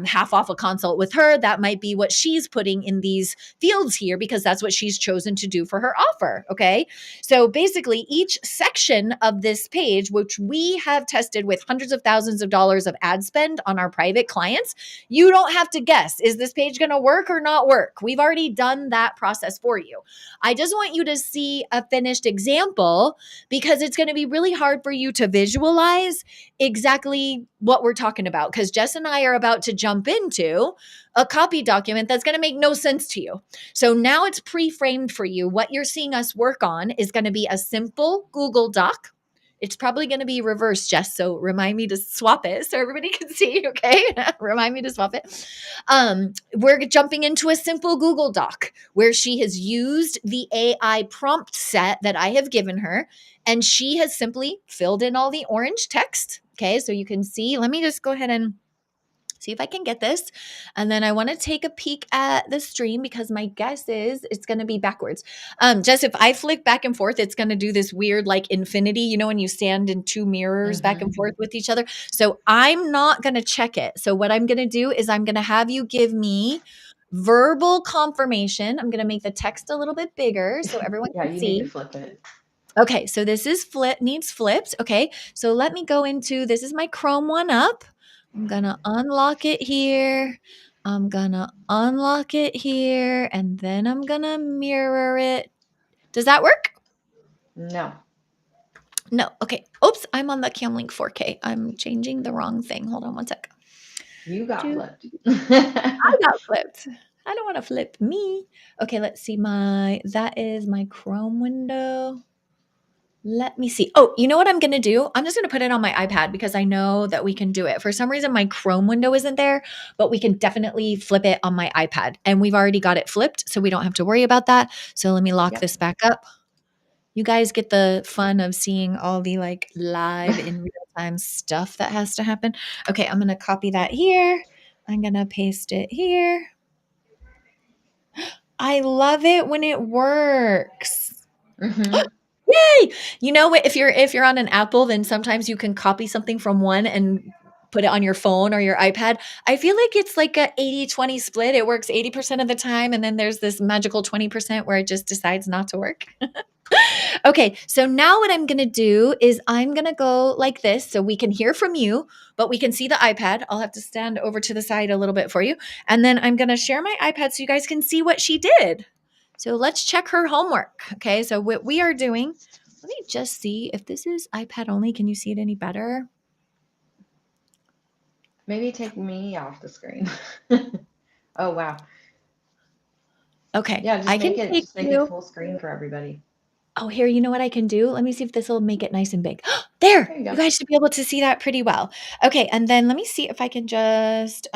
half off a consult with her. That might be what she's putting in these fields here because that's what she's chosen to do for her offer. Okay. So basically, each section of this page, which we have tested with hundreds of thousands of dollars of ad spend on our private clients, you don't have to guess, is this page going to work or not work? We've already done that process for you. I just want you to see a finished example because it's going to be really hard for you to visualize exactly what we're talking about. Because Jess and I are about to jump into a copy document that's going to make no sense to you. So now it's pre-framed for you. What you're seeing us work on is going to be a simple Google Doc. It's probably going to be reversed, Jess. So remind me to swap it so everybody can see. Okay. Remind me to swap it. We're jumping into a simple Google Doc where she has used the AI prompt set that I have given her, and she has simply filled in all the orange text. Okay. So you can see, let me just go ahead and see if I can get this. And then I want to take a peek at the stream because my guess is it's going to be backwards. Jess, if I flick back and forth, it's going to do this weird like infinity, when you stand in two mirrors back and forth with each other. So I'm not going to check it. So what I'm going to do is I'm going to have you give me verbal confirmation. I'm going to make the text a little bit bigger so everyone Yeah, can you see. need to flip it. Okay, so this is needs flipped. Okay, so let me go into, this is my Chrome one up. I'm going to unlock it here. I'm going to unlock it here. And then I'm going to mirror it. Does that work? No. No. Okay. Oops. I'm on the Camlink 4K. I'm changing the wrong thing. Hold on one sec. You got flipped. I got flipped. I don't want to flip me. Okay. Let's see that is my Chrome window. Let me see. Oh, you know what I'm going to do? I'm just going to put it on my iPad because I know that we can do it. For some reason, my Chrome window isn't there, but we can definitely flip it on my iPad. And we've already got it flipped, so we don't have to worry about that. So let me lock this back up. You guys get the fun of seeing all the like live in real time stuff that has to happen. Okay, I'm going to copy that here. I'm going to paste it here. I love it when it works. Yay! You know what? If you're on an Apple, then sometimes you can copy something from one and put it on your phone or your iPad. I feel like it's like a 80-20 split. It works 80% of the time, and then there's this magical 20% where it just decides not to work. Okay, so now what I'm going to do is I'm going to go like this so we can hear from you, but we can see the iPad. I'll have to stand over to the side a little bit for you. And then I'm going to share my iPad so you guys can see what she did. So let's check her homework. Okay, so what we are doing, let me just see if this is iPad only. Can you see it any better? Maybe take me off the screen. Oh, wow. Okay, Yeah, just I make can it take just make you. it full screen for everybody. Oh, here, you know what I can do? Let me see if this will make it nice and big. There, you go. you guys should be able to see that pretty well. Okay, and then let me see if I can just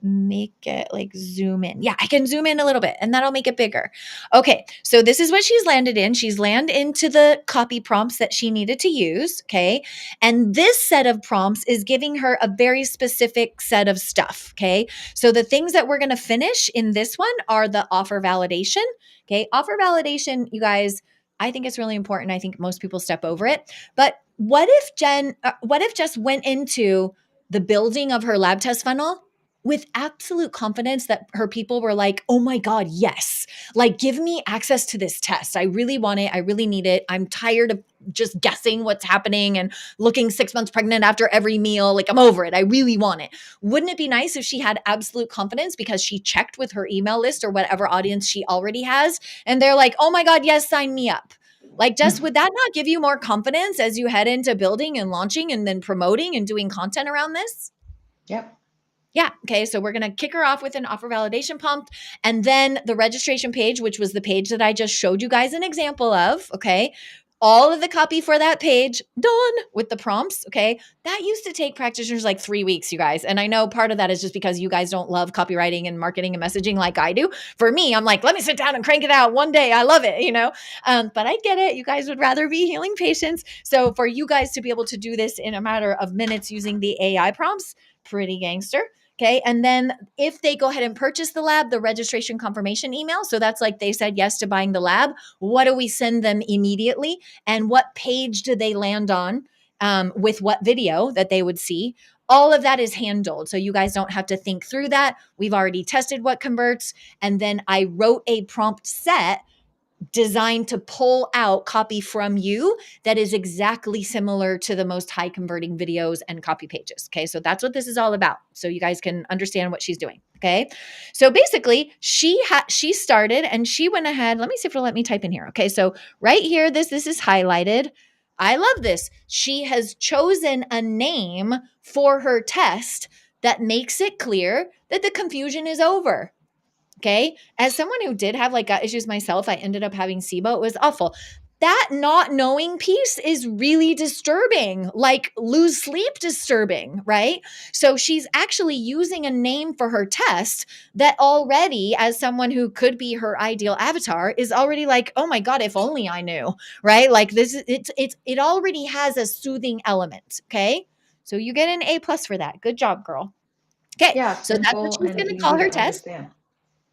make it like zoom in. Yeah, I can zoom in a little bit and that'll make it bigger. Okay, so this is what she's landed in. She's landed into the copy prompts that she needed to use, okay? And this set of prompts is giving her a very specific set of stuff, okay? So the things that we're going to finish in this one are the offer validation, okay? Offer validation, you guys, I think it's really important. I think most people step over it. But what if Jess went into the building of her lab test funnel with absolute confidence that her people were like, oh my God, yes. Like, give me access to this test. I really want it. I really need it. I'm tired of just guessing what's happening and looking 6 months pregnant after every meal. Like, I'm over it. I really want it. Wouldn't it be nice if she had absolute confidence because she checked with her email list or whatever audience she already has? And they're like, oh my God, yes, sign me up. Like, Jess, would that not give you more confidence as you head into building and launching and then promoting and doing content around this? Yep. Yeah. Okay. So we're going to kick her off with an offer validation prompt and then the registration page, which was the page that I just showed you guys an example of. Okay. All of the copy for that page done with the prompts. Okay. That used to take practitioners like 3 weeks, you guys. And I know part of that is just because you guys don't love copywriting and marketing and messaging like I do. For me, I'm like, let me sit down and crank it out one day. I love it, but I get it. You guys would rather be healing patients. So for you guys to be able to do this in a matter of minutes using the AI prompts, pretty gangster. Okay. And then if they go ahead and purchase the lab, the registration confirmation email. So that's like they said yes to buying the lab. What do we send them immediately? And what page do they land on with what video that they would see? all of that is handled. So you guys don't have to think through that. We've already tested what converts. And then I wrote a prompt set designed to pull out copy from you that is exactly similar to the most high converting videos and copy pages. Okay. So that's what this is all about. So you guys can understand what she's doing. Okay. So basically she started and she went ahead. Let me see if it'll let me type in here. Okay. So right here, this is highlighted. I love this. She has chosen a name for her test that makes it clear that the confusion is over. Okay. As someone who did have like gut issues myself, I ended up having SIBO. It was awful. That not knowing piece is really disturbing, like lose sleep disturbing, right? So she's actually using a name for her test that already, as someone who could be her ideal avatar, is already like, oh my God, if only I knew, right? Like this is it already has a soothing element. Okay. So you get an A+ for that. Good job, girl. Okay. Yeah, So that's what simple she's and going to call easy her to test. understand.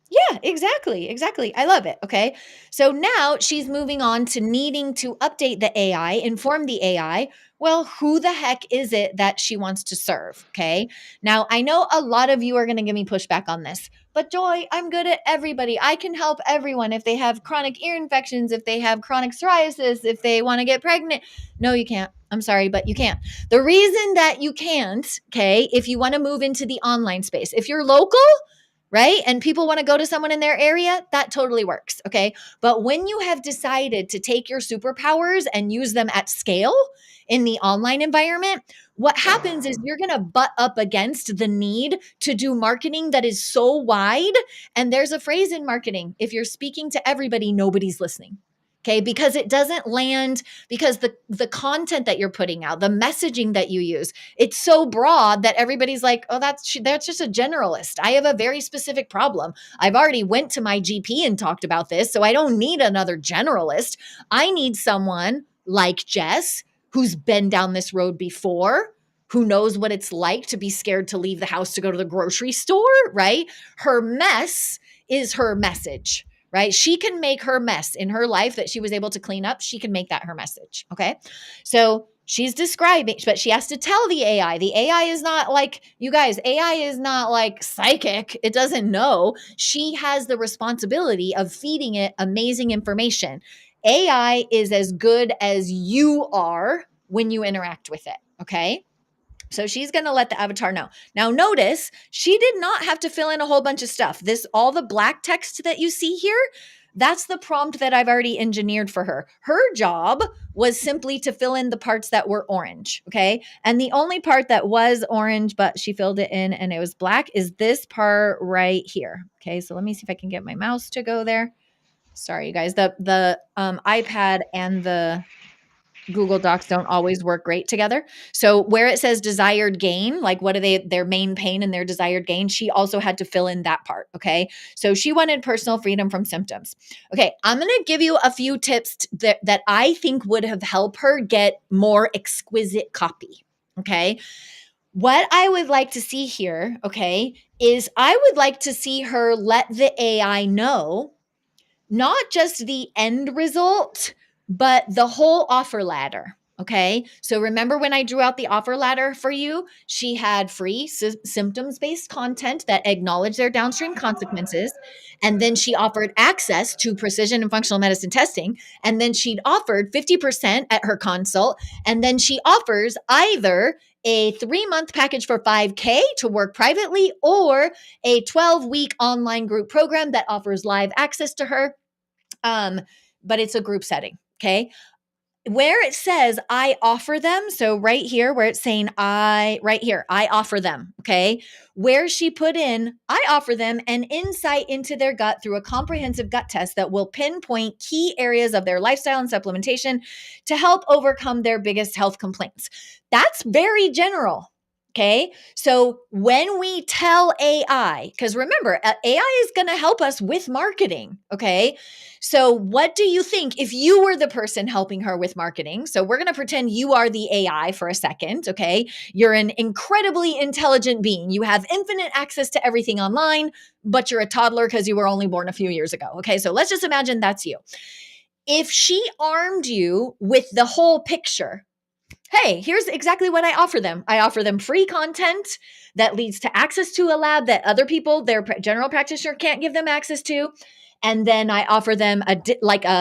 Yeah, exactly. Exactly. I love it. Okay. So now she's moving on to needing to update the AI, inform the AI. Well, who the heck is it that she wants to serve? Okay. Now, I know a lot of you are going to give me pushback on this, but Joy, I'm good at everybody. I can help everyone if they have chronic ear infections, if they have chronic psoriasis, if they want to get pregnant. No, you can't. I'm sorry, but you can't. The reason that you can't, okay, if you want to move into the online space, if you're local, right? And people want to go to someone in their area, that totally works. Okay. But when you have decided to take your superpowers and use them at scale in the online environment, what happens is you're going to butt up against the need to do marketing that is so wide. And there's a phrase in marketing: if you're speaking to everybody, nobody's listening. Okay, because it doesn't land, because the content that you're putting out, the messaging that you use, it's so broad that everybody's like, oh, that's just a generalist. I have a very specific problem. I've already went to my GP and talked about this, so I don't need another generalist. I need someone like Jess, who's been down this road before, who knows what it's like to be scared to leave the house to go to the grocery store, right? Her mess is her message, right? She can make her mess in her life that she was able to clean up. She can make that her message. Okay. So she's describing, but she has to tell the AI. The AI is not like, you guys, AI is not like psychic. It doesn't know. She has the responsibility of feeding it amazing information. AI is as good as you are when you interact with it. Okay. So she's going to let the avatar know. Now notice she did not have to fill in a whole bunch of stuff. All the black text that you see here, that's the prompt that I've already engineered for her. Her job was simply to fill in the parts that were orange. Okay. And the only part that was orange, but she filled it in and it was black, is this part right here. Okay. So let me see if I can get my mouse to go there. Sorry, you guys. The iPad and the Google Docs don't always work great together. So where it says desired gain, like what are their main pain and their desired gain, she also had to fill in that part. Okay. So she wanted personal freedom from symptoms. Okay. I'm going to give you a few tips that I think would have helped her get more exquisite copy. Okay. What I would like to see here, okay, is I would like to see her let the AI know not just the end result, but the whole offer ladder. Okay. So remember when I drew out the offer ladder for you, she had free symptoms based content that acknowledged their downstream consequences. And then she offered access to precision and functional medicine testing. And then she'd offered 50% at her consult. And then she offers either a 3-month package for $5,000 to work privately or a 12-week online group program that offers live access to her. But it's a group setting. Okay. Where it says I offer them, so right here where it's saying I offer them, okay? Where she put in I offer them an insight into their gut through a comprehensive gut test that will pinpoint key areas of their lifestyle and supplementation to help overcome their biggest health complaints. That's very general. Okay. So when we tell AI, because remember, AI is going to help us with marketing. Okay. So what do you think if you were the person helping her with marketing? So we're going to pretend you are the AI for a second. Okay. You're an incredibly intelligent being. You have infinite access to everything online, but you're a toddler because you were only born a few years ago. Okay. So let's just imagine that's you. If she armed you with the whole picture, hey, here's exactly what I offer them. I offer them free content that leads to access to a lab that other people, their general practitioner, can't give them access to. And then I offer them a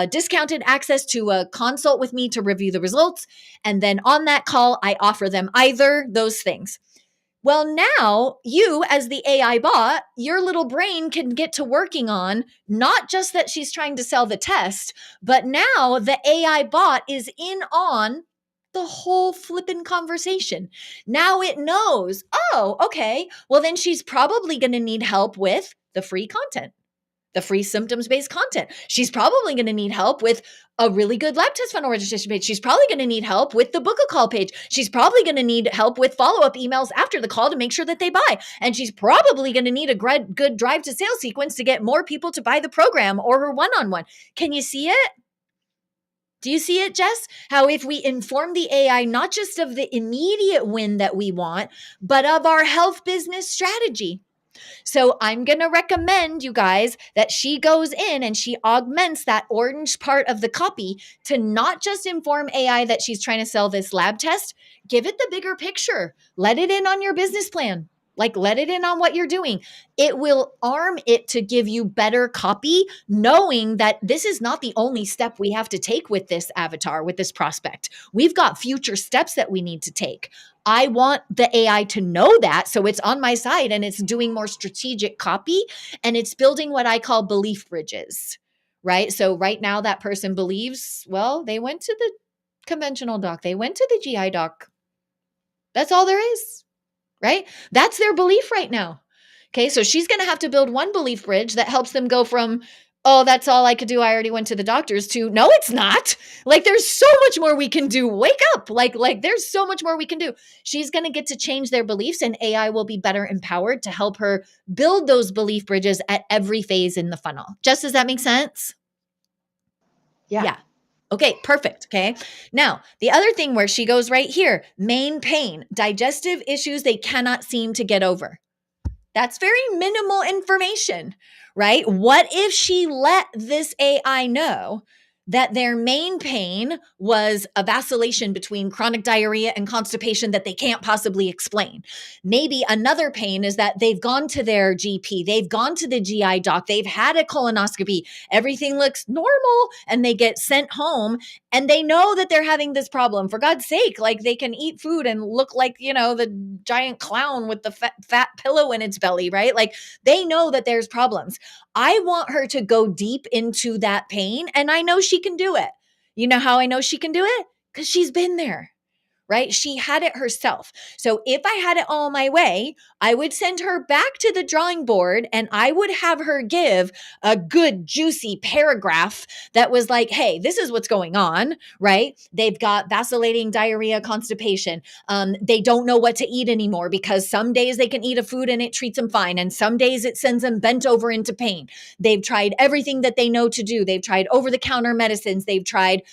discounted access to a consult with me to review the results. And then on that call, I offer them either those things. Well, now you, as the AI bot, your little brain can get to working on not just that she's trying to sell the test, but now the AI bot is in on the whole flippin' conversation. Now it knows, oh, okay, well, then she's probably going to need help with the free content, the free symptoms-based content. She's probably going to need help with a really good lab test funnel registration page. She's probably going to need help with the book a call page. She's probably going to need help with follow-up emails after the call to make sure that they buy. And she's probably going to need a good drive to sales sequence to get more people to buy the program or her one-on-one. Can you see it? Do you see it, Jess? How if we inform the AI not just of the immediate win that we want, but of our health business strategy. So I'm going to recommend you guys that she goes in and she augments that orange part of the copy to not just inform AI that she's trying to sell this lab test, give it the bigger picture. Let it in on your business plan. Like, let it in on what you're doing. It will arm it to give you better copy, knowing that this is not the only step we have to take with this avatar, with this prospect. We've got future steps that we need to take. I want the AI to know that. So it's on my side and it's doing more strategic copy and it's building what I call belief bridges, right? So right now, that person believes, well, they went to the conventional doc, they went to the GI doc. That's all there is, right? That's their belief right now. Okay, so she's going to have to build one belief bridge that helps them go from, oh, that's all I could do, I already went to the doctors, to no, it's not. Like, there's so much more we can do. Wake up. Like there's so much more we can do. She's going to get to change their beliefs and AI will be better empowered to help her build those belief bridges at every phase in the funnel. Jess, does that make sense? Yeah. Okay, perfect. Okay. Now, the other thing where she goes right here, main pain, digestive issues they cannot seem to get over. That's very minimal information, right? What if she let this AI know that their main pain was a vacillation between chronic diarrhea and constipation that they can't possibly explain? Maybe another pain is that they've gone to their GP, they've gone to the GI doc, they've had a colonoscopy, everything looks normal, and they get sent home and they know that they're having this problem. For God's sake, like, they can eat food and look like, the giant clown with the fat pillow in its belly, right? Like, they know that there's problems. I want her to go deep into that pain, and I know she can do it. You know how I know she can do it? Because she's been there. Right? She had it herself. So if I had it all my way, I would send her back to the drawing board and I would have her give a good, juicy paragraph that was like, hey, this is what's going on, right? They've got vacillating diarrhea, constipation. They don't know what to eat anymore because some days they can eat a food and it treats them fine. And some days it sends them bent over into pain. They've tried everything that they know to do. They've tried over-the-counter medicines. They've tried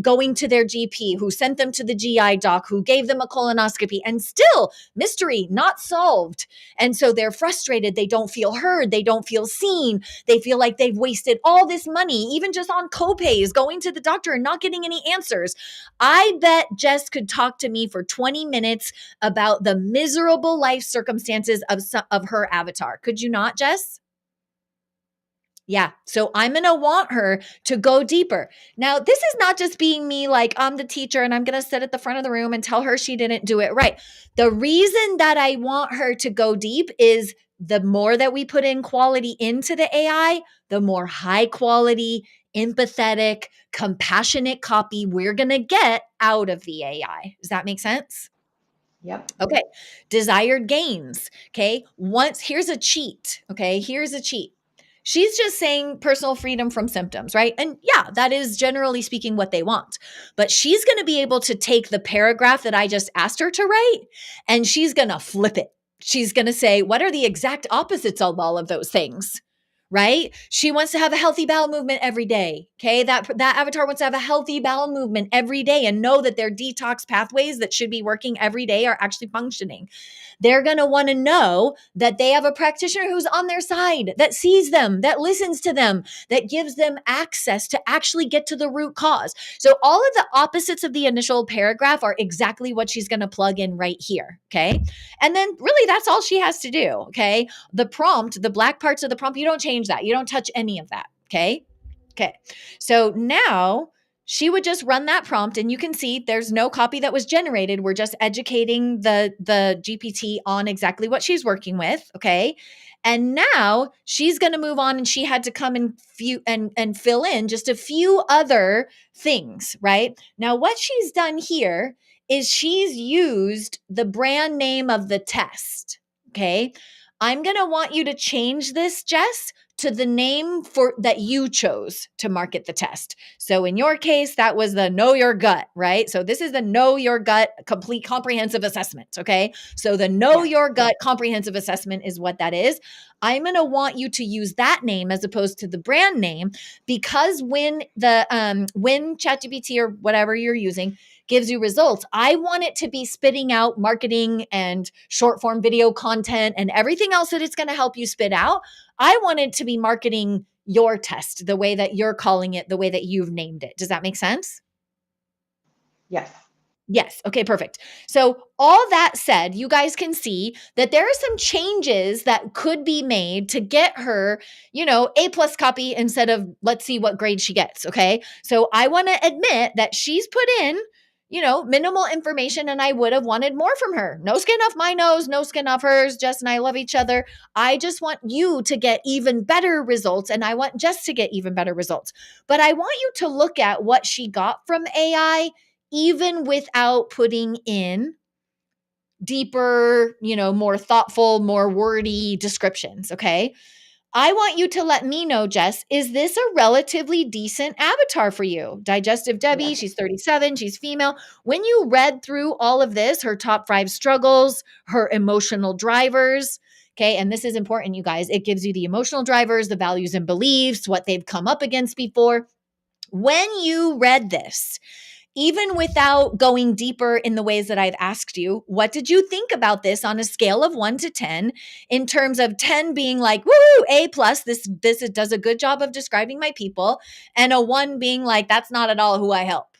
going to their GP who sent them to the GI doc who gave them a colonoscopy, and still mystery not solved. And so they're frustrated. They don't feel heard. They don't feel seen. They feel like they've wasted all this money, even just on copays, going to the doctor and not getting any answers. I bet Jess could talk to me for 20 minutes about the miserable life circumstances of her avatar. Could you not, Jess? Yeah. So I'm going to want her to go deeper. Now, this is not just being me, like I'm the teacher and I'm going to sit at the front of the room and tell her she didn't do it right. The reason that I want her to go deep is the more that we put in quality into the AI, the more high quality, empathetic, compassionate copy we're going to get out of the AI. Does that make sense? Yep. Okay. Desired gains. Okay. Here's a cheat. Okay. Here's a cheat. She's just saying personal freedom from symptoms, right? And yeah, that is generally speaking what they want. But she's going to be able to take the paragraph that I just asked her to write and she's going to flip it. She's going to say, what are the exact opposites of all of those things? right? She wants to have a healthy bowel movement every day. Okay. That avatar wants to have a healthy bowel movement every day and know that their detox pathways that should be working every day are actually functioning. They're going to want to know that they have a practitioner who's on their side, that sees them, that listens to them, that gives them access to actually get to the root cause. So all of the opposites of the initial paragraph are exactly what she's going to plug in right here. Okay. And then really that's all she has to do. Okay. The prompt, the black parts of the prompt, you don't change that. You don't touch any of that. Okay. Okay. So now she would just run that prompt and you can see there's no copy that was generated. We're just educating the GPT on exactly what she's working with. Okay. And now she's going to move on and she had to come and fill in just a few other things, right? Now, what she's done here is she's used the brand name of the test. Okay. I'm going to want you to change this, Jess, to the name for that you chose to market the test. So in your case, that was the Know Your Gut, right? So this is the Know Your Gut complete comprehensive assessment, okay? So the Know Yeah. Your Gut comprehensive assessment is what that is. I'm going to want you to use that name as opposed to the brand name because when ChatGPT or whatever you're using gives you results, I want it to be spitting out marketing and short form video content and everything else that it's going to help you spit out. I want it to be marketing your test, the way that you're calling it, the way that you've named it. Does that make sense? Yes. Yes. Okay, perfect. So, all that said, you guys can see that there are some changes that could be made to get her, A plus copy instead of let's see what grade she gets. Okay. So, I want to admit that she's put in, minimal information and I would have wanted more from her. No skin off my nose, no skin off hers. Jess and I love each other. I just want you to get even better results and I want Jess to get even better results. But I want you to look at what she got from AI even without putting in deeper, more thoughtful, more wordy descriptions. Okay. I want you to let me know, Jess, is this a relatively decent avatar for you? Digestive Debbie, Yes. she's 37, she's female. When you read through all of this, her top 5 struggles, her emotional drivers, okay, and this is important, you guys, it gives you the emotional drivers, the values and beliefs, what they've come up against before. When you read this, even without going deeper in the ways that I've asked you, what did you think about this on a scale of 1 to 10 in terms of 10 being like, woo, A plus, this does a good job of describing my people, and a 1 being like, that's not at all who I help.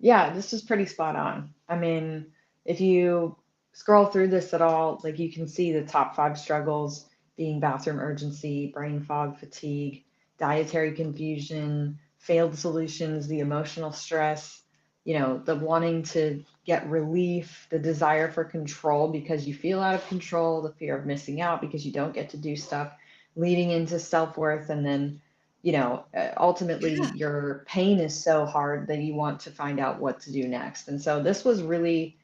Yeah, this is pretty spot on. I mean, if you scroll through this at all, like you can see the top 5 struggles being bathroom urgency, brain fog, fatigue, dietary confusion, failed solutions, the emotional stress, the wanting to get relief, the desire for control because you feel out of control, the fear of missing out because you don't get to do stuff, leading into self-worth, and then ultimately Yeah. your pain is so hard that you want to find out what to do next. And so this was really,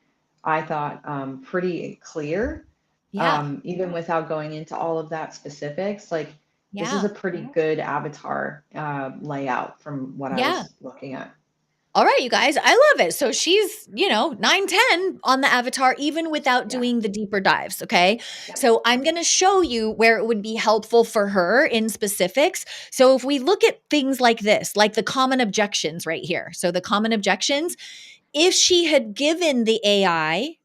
I thought, pretty clear, Yeah. even without going into all of that specifics. Like, this is Yeah. a pretty good avatar layout from what I Yeah. was looking at. All right, you guys, I love it. So she's, 9, 10 on the avatar, even without Yeah. doing the deeper dives. Okay. Yeah. So I'm going to show you where it would be helpful for her in specifics. So if we look at things like this, like the common objections right here. So the common objections, if she had given the AI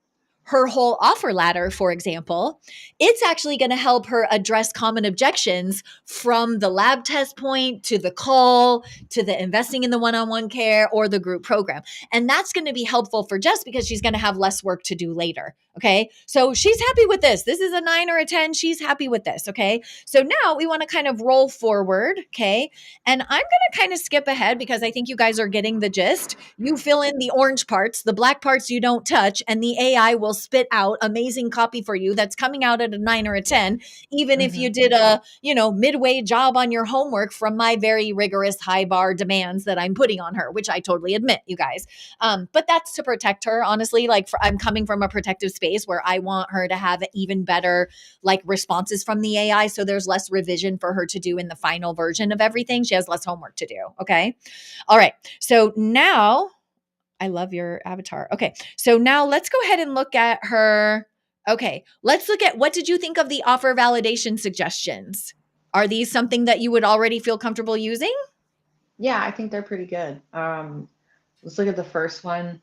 her whole offer ladder, for example, it's actually going to help her address common objections from the lab test point to the call to the investing in the one-on-one care or the group program. And that's going to be helpful for Jess because she's going to have less work to do later. Okay. So she's happy with this. This is a 9 or a 10. She's happy with this. Okay. So now we want to kind of roll forward. Okay. And I'm going to kind of skip ahead because I think you guys are getting the gist. You fill in the orange parts, the black parts you don't touch, and the AI will spit out amazing copy for you that's coming out at a 9 or a 10, even if you Hmm. did a, midway job on your homework from my very rigorous high bar demands that I'm putting on her, which I totally admit, you guys. But that's to protect her, honestly. Like I'm coming from a protective space where I want her to have even better like responses from the AI. So there's less revision for her to do in the final version of everything. She has less homework to do. Okay. All right. So now I love your avatar. Okay. So now let's go ahead and look at her. Okay. Let's look at what did you think of the offer validation suggestions? Are these something that you would already feel comfortable using? Yeah, I think they're pretty good. Let's look at the first one.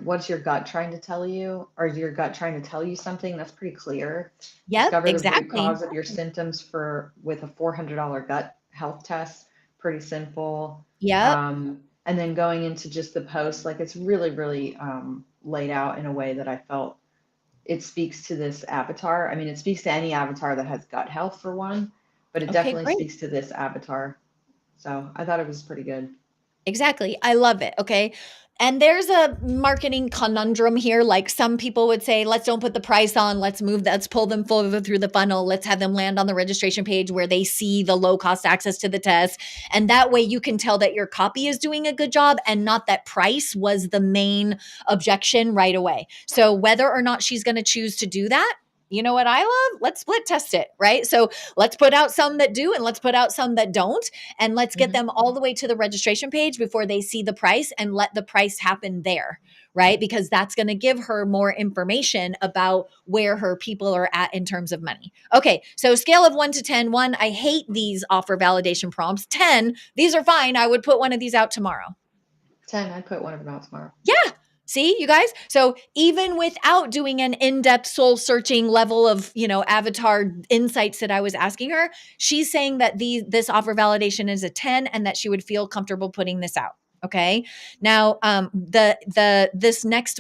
What's your gut trying to tell you? Or is your gut trying to tell you something? That's pretty clear. Yep, Discover the root exactly. cause of your symptoms for with a $400 gut health test. Pretty simple. Yep. And then going into just the post, like it's really, really laid out in a way that I felt it speaks to this avatar. I mean, it speaks to any avatar that has gut health for one, but it Okay, definitely great. speaks to this avatar. So I thought it was pretty good. Exactly. I love it. Okay. And there's a marketing conundrum here. Like some people would say, let's don't put the price on. Let's pull them forward through the funnel. Let's have them land on the registration page where they see the low cost access to the test. And that way you can tell that your copy is doing a good job and not that price was the main objection right away. So whether or not she's going to choose to do that, you know what I love? Let's split test it, right? So let's put out some that do and let's put out some that don't, and let's get Hmm. them all the way to the registration page before they see the price and let the price happen there, right? Because that's going to give her more information about where her people are at in terms of money. Okay, so scale of 1 to 10. 1, I hate these offer validation prompts. 10, these are fine. I would put one of these out tomorrow. 10, I'd put one of them out tomorrow. Yeah. See, you guys? So even without doing an in-depth soul searching level of, avatar insights that I was asking her, she's saying that this offer validation is a 10 and that she would feel comfortable putting this out. Okay. Now, this next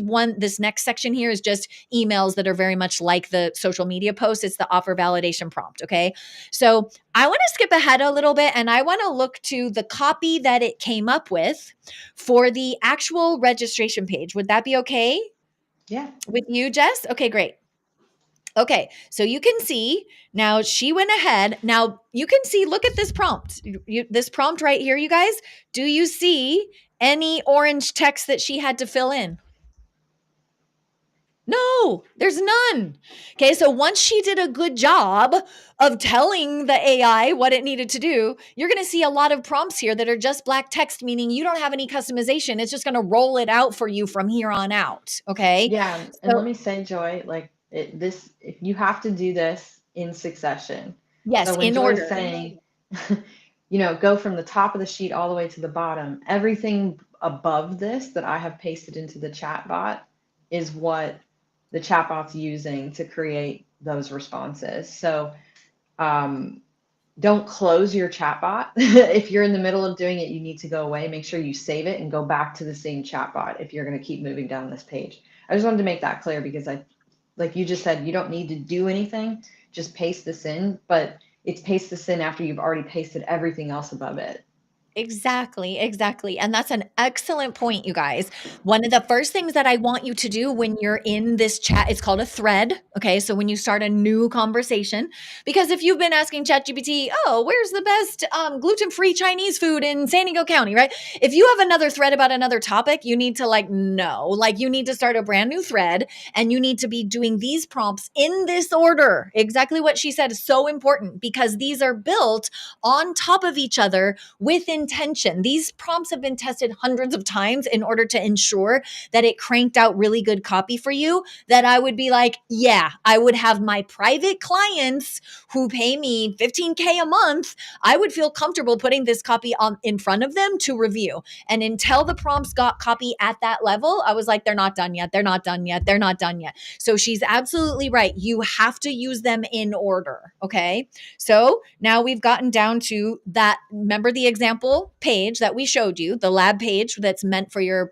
section here is just emails that are very much like the social media posts. It's the offer validation prompt. Okay. So I want to skip ahead a little bit and I want to look to the copy that it came up with for the actual registration page. Would that be okay Yeah. with you, Jess? Okay, great. Okay, so you can see now she went ahead. Now you can see, look at this prompt. This prompt right here, you guys. Do you see any orange text that she had to fill in? No, there's none. Okay, so once she did a good job of telling the AI what it needed to do, you're going to see a lot of prompts here that are just black text, meaning you don't have any customization. It's just going to roll it out for you from here on out. Okay, Yeah. And let so me say, Joy, like if you have to do this in succession. yes, So when in Joy's order. saying, go from the top of the sheet all the way to the bottom, everything above this that I have pasted into the chat bot is what the chat bot's using to create those responses. So um, don't close your chatbot. If you're in the middle of doing it, you need to go away. Make sure you save it and go back to the same chatbot if you're going to keep moving down this page. I just wanted to make that clear because like you just said, you don't need to do anything. Just paste this in, but it's paste this in after you've already pasted everything else above it. Exactly, exactly. And that's an excellent point, you guys. One of the first things that I want you to do when you're in this chat, it's called a thread. Okay. So when you start a new conversation, because if you've been asking ChatGPT, oh, where's the best gluten free Chinese food in San Diego County, right? If you have another thread about another topic, you need to you need to start a brand new thread and you need to be doing these prompts in this order. Exactly what she said is so important because these are built on top of each other with intention. These prompts have been tested hundreds of times in order to ensure that it cranked out really good copy for you. That I would be like, yeah, I would have my private clients who pay me 15K a month. I would feel comfortable putting this copy on in front of them to review. And until the prompts got copy at that level, I was like, they're not done yet. They're not done yet. They're not done yet. So she's absolutely right. You have to use them in order. Okay. So now we've gotten down to that. Remember the example page that we showed you, the lab page that's meant for your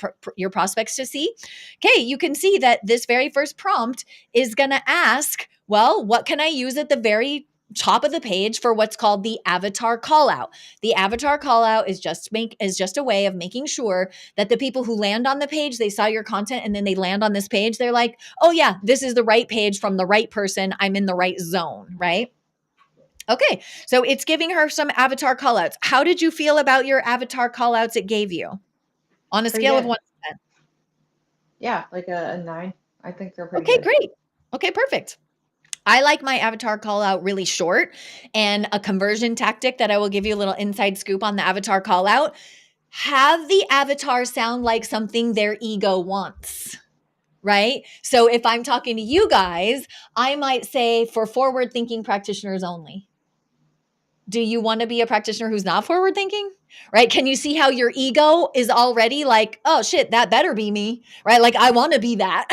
prospects to see. Okay, you can see that this very first prompt is going to ask, well, what can I use at the very top of the page for what's called the avatar call out. The avatar call out is just a way of making sure that the people who land on the page, they saw your content and then they land on this page, they're like, "Oh yeah, this is the right page from the right person. I'm in the right zone," right? Okay, so it's giving her some avatar callouts. How did you feel about your avatar callouts it gave you on a Pretty scale of good. 1 to 10? Yeah, like a 9. I think they're pretty Okay, good. great. Okay, perfect. I like my avatar call out really short, and a conversion tactic that I will give you a little inside scoop on the avatar call out. Have the avatar sound like something their ego wants, right? So if I'm talking to you guys, I might say for forward thinking practitioners only. Do you want to be a practitioner who's not forward thinking? Right? Can you see how your ego is already like, oh shit, that better be me, right? Like, I want to be that,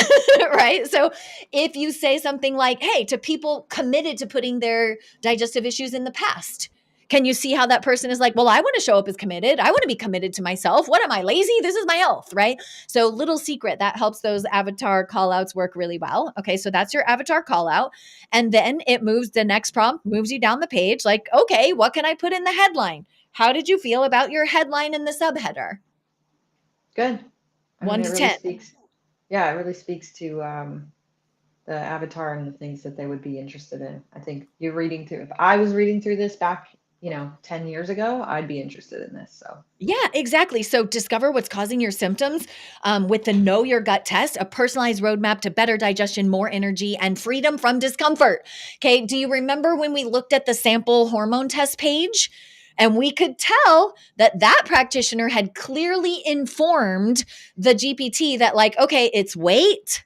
right? So, if you say something like, hey, to people committed to putting their digestive issues in the past, can you see how that person is like, well, I want to show up as committed. I want to be committed to myself. What am I, lazy? This is my health, right? So, little secret that helps those avatar call outs work really well. Okay. So, that's your avatar call out. And then it moves the next prompt, moves you down the page like, okay, what can I put in the headline? How did you feel about your headline in the subheader? Good. I mean, One it to really 10. speaks, yeah, it really speaks to the avatar and the things that they would be interested in. I think you're reading through, if I was reading through this back, 10 years ago, I'd be interested in this. So, Yeah, exactly. So discover what's causing your symptoms with the Know Your Gut test, a personalized roadmap to better digestion, more energy, and freedom from discomfort. Okay. Do you remember when we looked at the sample hormone test page? And we could tell that that practitioner had clearly informed the GPT that, like, okay, it's weight,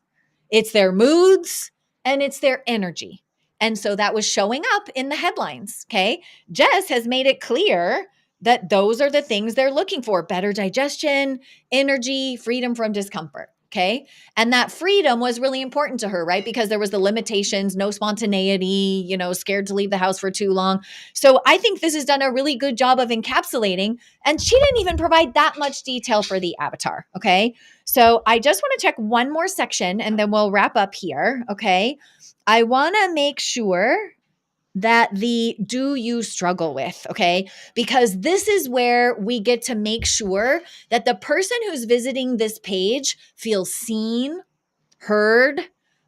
it's their moods, and it's their energy. And so that was showing up in the headlines. Okay. Jess has made it clear that those are the things they're looking for: better digestion, energy, freedom from discomfort. Okay. And that freedom was really important to her, right? Because there was the limitations, no spontaneity, scared to leave the house for too long. So I think this has done a really good job of encapsulating. And she didn't even provide that much detail for the avatar. Okay. So I just want to check one more section and then we'll wrap up here. Okay. I want to make sure that the do you struggle with, okay? Because this is where we get to make sure that the person who's visiting this page feels seen, heard,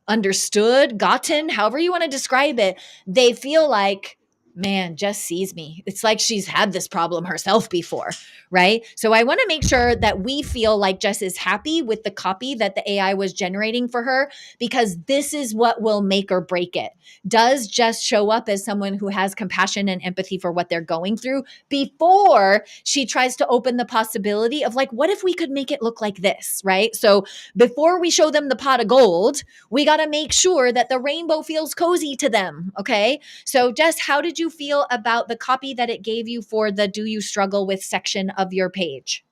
understood, gotten, however you want to describe it. They feel like, man, Jess sees me. It's like she's had this problem herself before, right? So I want to make sure that we feel like Jess is happy with the copy that the AI was generating for her, because this is what will make or break it. Does Jess show up as someone who has compassion and empathy for what they're going through before she tries to open the possibility of, like, what if we could make it look like this, right? So before we show them the pot of gold, we got to make sure that the rainbow feels cozy to them. Okay. So, Jess, how did you feel about the copy that it gave you for the Do You Struggle With section of your page?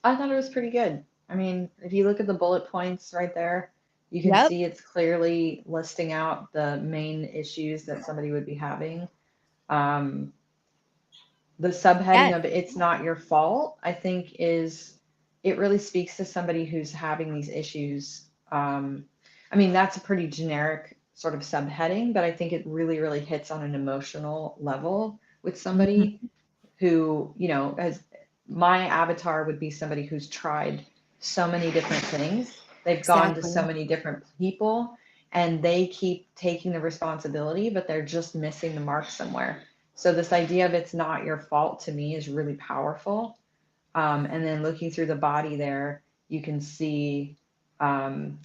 I thought it was pretty good. I mean, if you look at the bullet points right there, you can Yep. see it's clearly listing out the main issues that somebody would be having. Um, the subheading Yes. of "It's not your fault," I think it really speaks to somebody who's having these issues. I mean, that's a pretty generic sort of subheading, but I think it really, really hits on an emotional level with somebody Mhm. who, as my avatar would be somebody who's tried so many different things. They've gone to so Exactly. many different people and they keep taking the responsibility, but they're just missing the mark somewhere. So, this idea of "it's not your fault" to me is really powerful. And then looking through the body there, you can see um,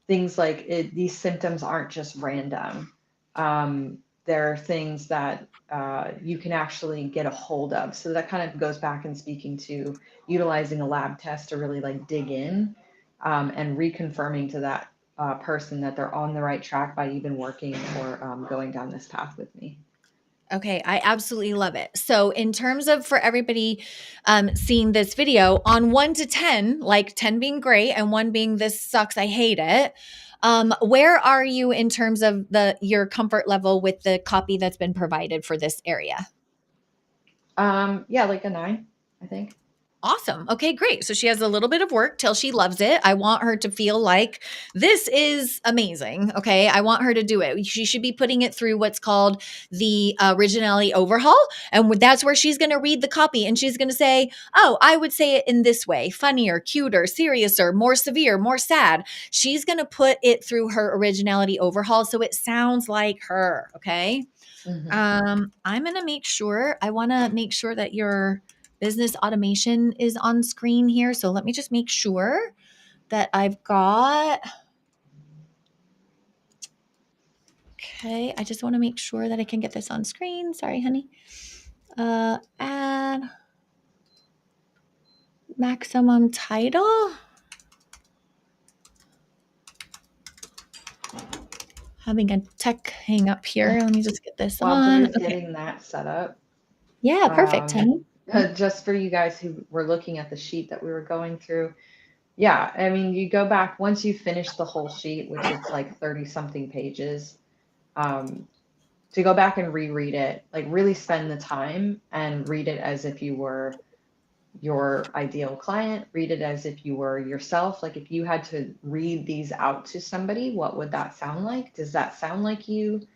things like these symptoms aren't just random. Um, there are things that you can actually get a hold of. So that kind of goes back and speaking to utilizing a lab test to really like dig in and reconfirming to that person that they're on the right track by even working or going down this path with me. Okay, I absolutely love it. So, in terms of for everybody seeing this video, on 1 to 10, like 10 being great and one being this sucks, I hate it. Where are you in terms of your comfort level with the copy that's been provided for this area? Yeah, like a 9, I think. Awesome. Okay, great. So she has a little bit of work till she loves it. I want her to feel like this is amazing. Okay. I want her to do it. She should be putting it through what's called the originality overhaul. And that's where she's going to read the copy and she's going to say, oh, I would say it in this way: funnier, cuter, seriouser, more severe, more sad. She's going to put it through her originality overhaul so it sounds like her. Okay. Hmm. I'm going to make sure, I want to make sure that your business automation is on screen here. So let me just make sure that I've got, okay. I just want to make sure that I can get this on screen. Sorry, honey. Add maximum title. Having a tech hang up here. Let me just get this While on. Drew's Okay. getting that set up, Yeah, perfect, Um, honey. just for you guys who were looking at the sheet that we were going through. Yeah, I mean, you go back once you finish the whole sheet, which it's like 30 something pages, um, to go back and reread it, like really spend the time and read it as if you were your ideal client, read it as if you were yourself. Like if you had to read these out to somebody, what would that sound like? Does that sound like you?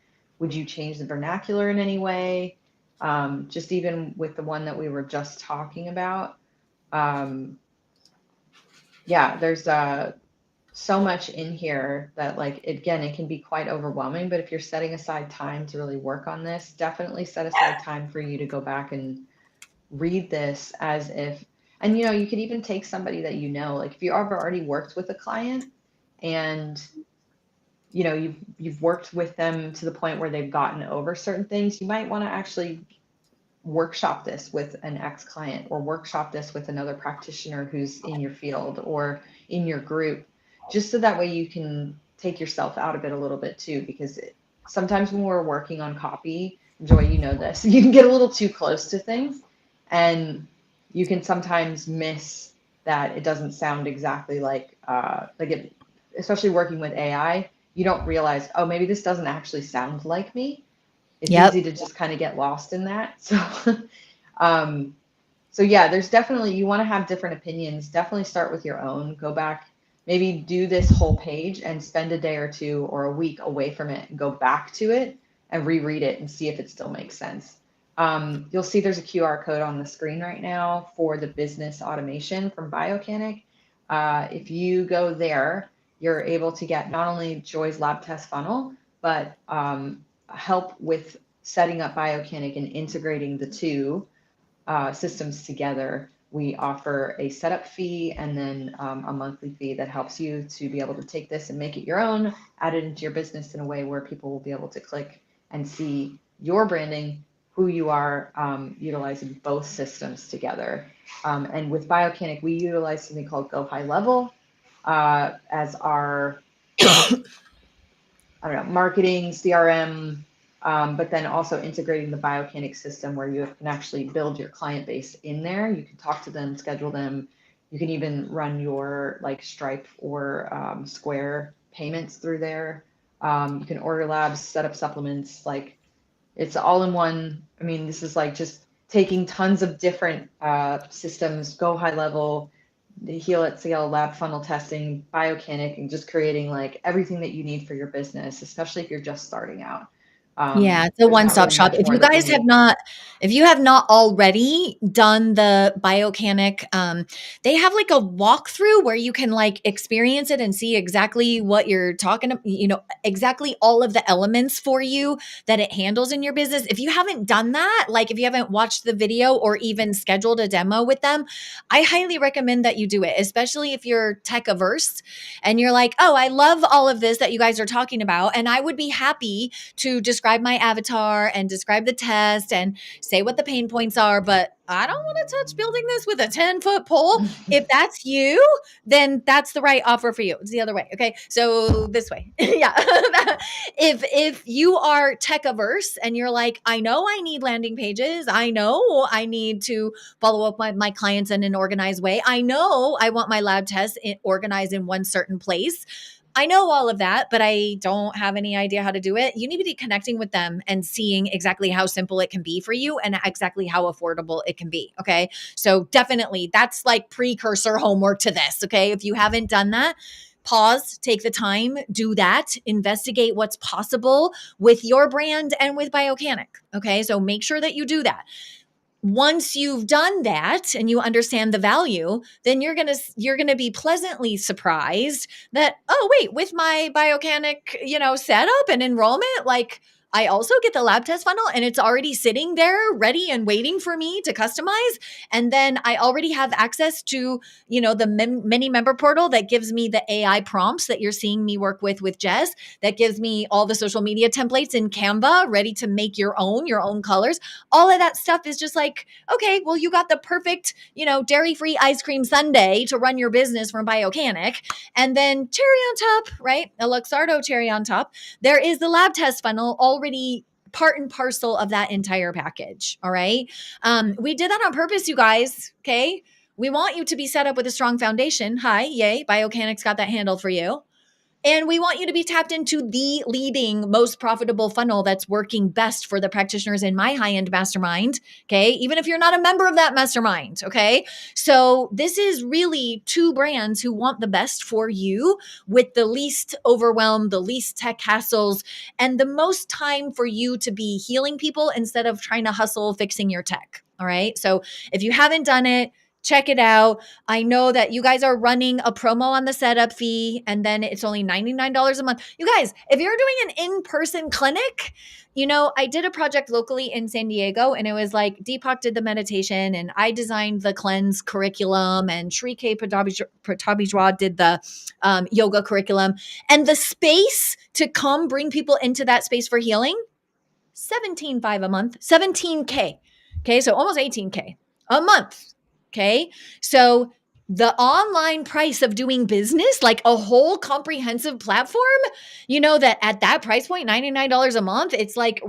Would you change the vernacular in any way? Just even with the one that we were just talking about. Um, yeah, there's so much in here that like again it can be quite overwhelming, but if you're setting aside time to really work on this, definitely set aside time for you to go back and read this as if, and you could even take somebody that like if you have already worked with a client and you've worked with them to the point where they've gotten over certain things, you might want to actually workshop this with an ex-client or workshop this with another practitioner who's in your field or in your group, just so that way you can take yourself out of it a little bit too, because sometimes when we're working on copy, Joy, you know this, you can get a little too close to things and you can sometimes miss that it doesn't sound exactly like it, especially working with AI, you don't realize, oh, maybe this doesn't actually sound like me. It's easy Yep. to just kind of get lost in that. So, um, so yeah, there's definitely, you want to have different opinions. Definitely start with your own. Go back, maybe do this whole page and spend a day or two or a week away from it and go back to it and reread it and see if it still makes sense. You'll see there's a QR code on the screen right now for the business automation from Biocanic. If you go there, you're able to get not only Joy's lab test funnel, but help with setting up Biocanic and integrating the two systems together. We offer a setup fee and then a monthly fee that helps you to be able to take this and make it your own, add it into your business in a way where people will be able to click and see your branding, who you are, utilizing both systems together. And with Biocanic, we utilize something called Go High Level as our I don't know, marketing, CRM, but then also integrating the Biocanic system where you can actually build your client base in there. You can talk to them, schedule them. You can even run your like Stripe or Square payments through there. You can order labs, set up supplements. Like it's all in one. I mean, this is like just taking tons of different systems, Go High Level, the Heal at Scale lab funnel testing, Biocanic, and just creating like everything that you need for your business, especially if you're just starting out. Yeah, it's a There's not one-stop really shop. much more that you need. If you have not already done the Biocanic, they have like a walkthrough where you can like experience it and see exactly what you're talking about, exactly all of the elements for you that it handles in your business. If you haven't done that, like if you haven't watched the video or even scheduled a demo with them, I highly recommend that you do it, especially if you're tech averse and you're like, oh, I love all of this that you guys are talking about. And I would be happy to describe my avatar and describe the test and say what the pain points are, but I don't want to touch building this with a 10-foot pole. If that's you, then that's the right offer for you. It's the other way. Okay. So this way. Yeah. If you are tech averse and you're like, I know I need landing pages. I know I need to follow up my clients in an organized way. I know I want my lab tests organized in one certain place. I know all of that, but I don't have any idea how to do it. You need to be connecting with them and seeing exactly how simple it can be for you and exactly how affordable it can be. Okay. So definitely that's like precursor homework to this. Okay. If you haven't done that, pause, take the time, do that, investigate what's possible with your brand and with Biocanic. Okay. So make sure that you do that. Once you've done that and you understand the value, then you're going to be pleasantly surprised that, oh wait, with my Biocanic, setup and enrollment, like I also get the lab test funnel and it's already sitting there ready and waiting for me to customize. And then I already have access to, the mini member portal that gives me the AI prompts that you're seeing me work with Jess, that gives me all the social media templates in Canva ready to make your own colors. All of that stuff is just like, okay, well, you got the perfect, dairy-free ice cream sundae to run your business from Biocanic. And then cherry on top, right? A Luxardo cherry on top. There is the lab test funnel already part and parcel of that entire package. All right. We did that on purpose, you guys. Okay. We want you to be set up with a strong foundation. Hi, yay. Biocanix got that handled for you. And we want you to be tapped into the leading, most profitable funnel that's working best for the practitioners in my high-end mastermind. Okay. Even if you're not a member of that mastermind. Okay. So this is really two brands who want the best for you with the least overwhelm, the least tech hassles, and the most time for you to be healing people instead of trying to hustle fixing your tech. All right. So if you haven't done it, check it out. I know that you guys are running a promo on the setup fee, and then it's only $99 a month. You guys, if you're doing an in-person clinic, I did a project locally in San Diego, and it was like Deepak did the meditation, and I designed the cleanse curriculum, and Sri K. Pratabijwa did the yoga curriculum. And the space to come bring people into that space for healing, $17,500 a month, $17K. Okay, so almost $18K a month. Okay. So the online price of doing business, like a whole comprehensive platform, that at that price point, $99 a month, it's like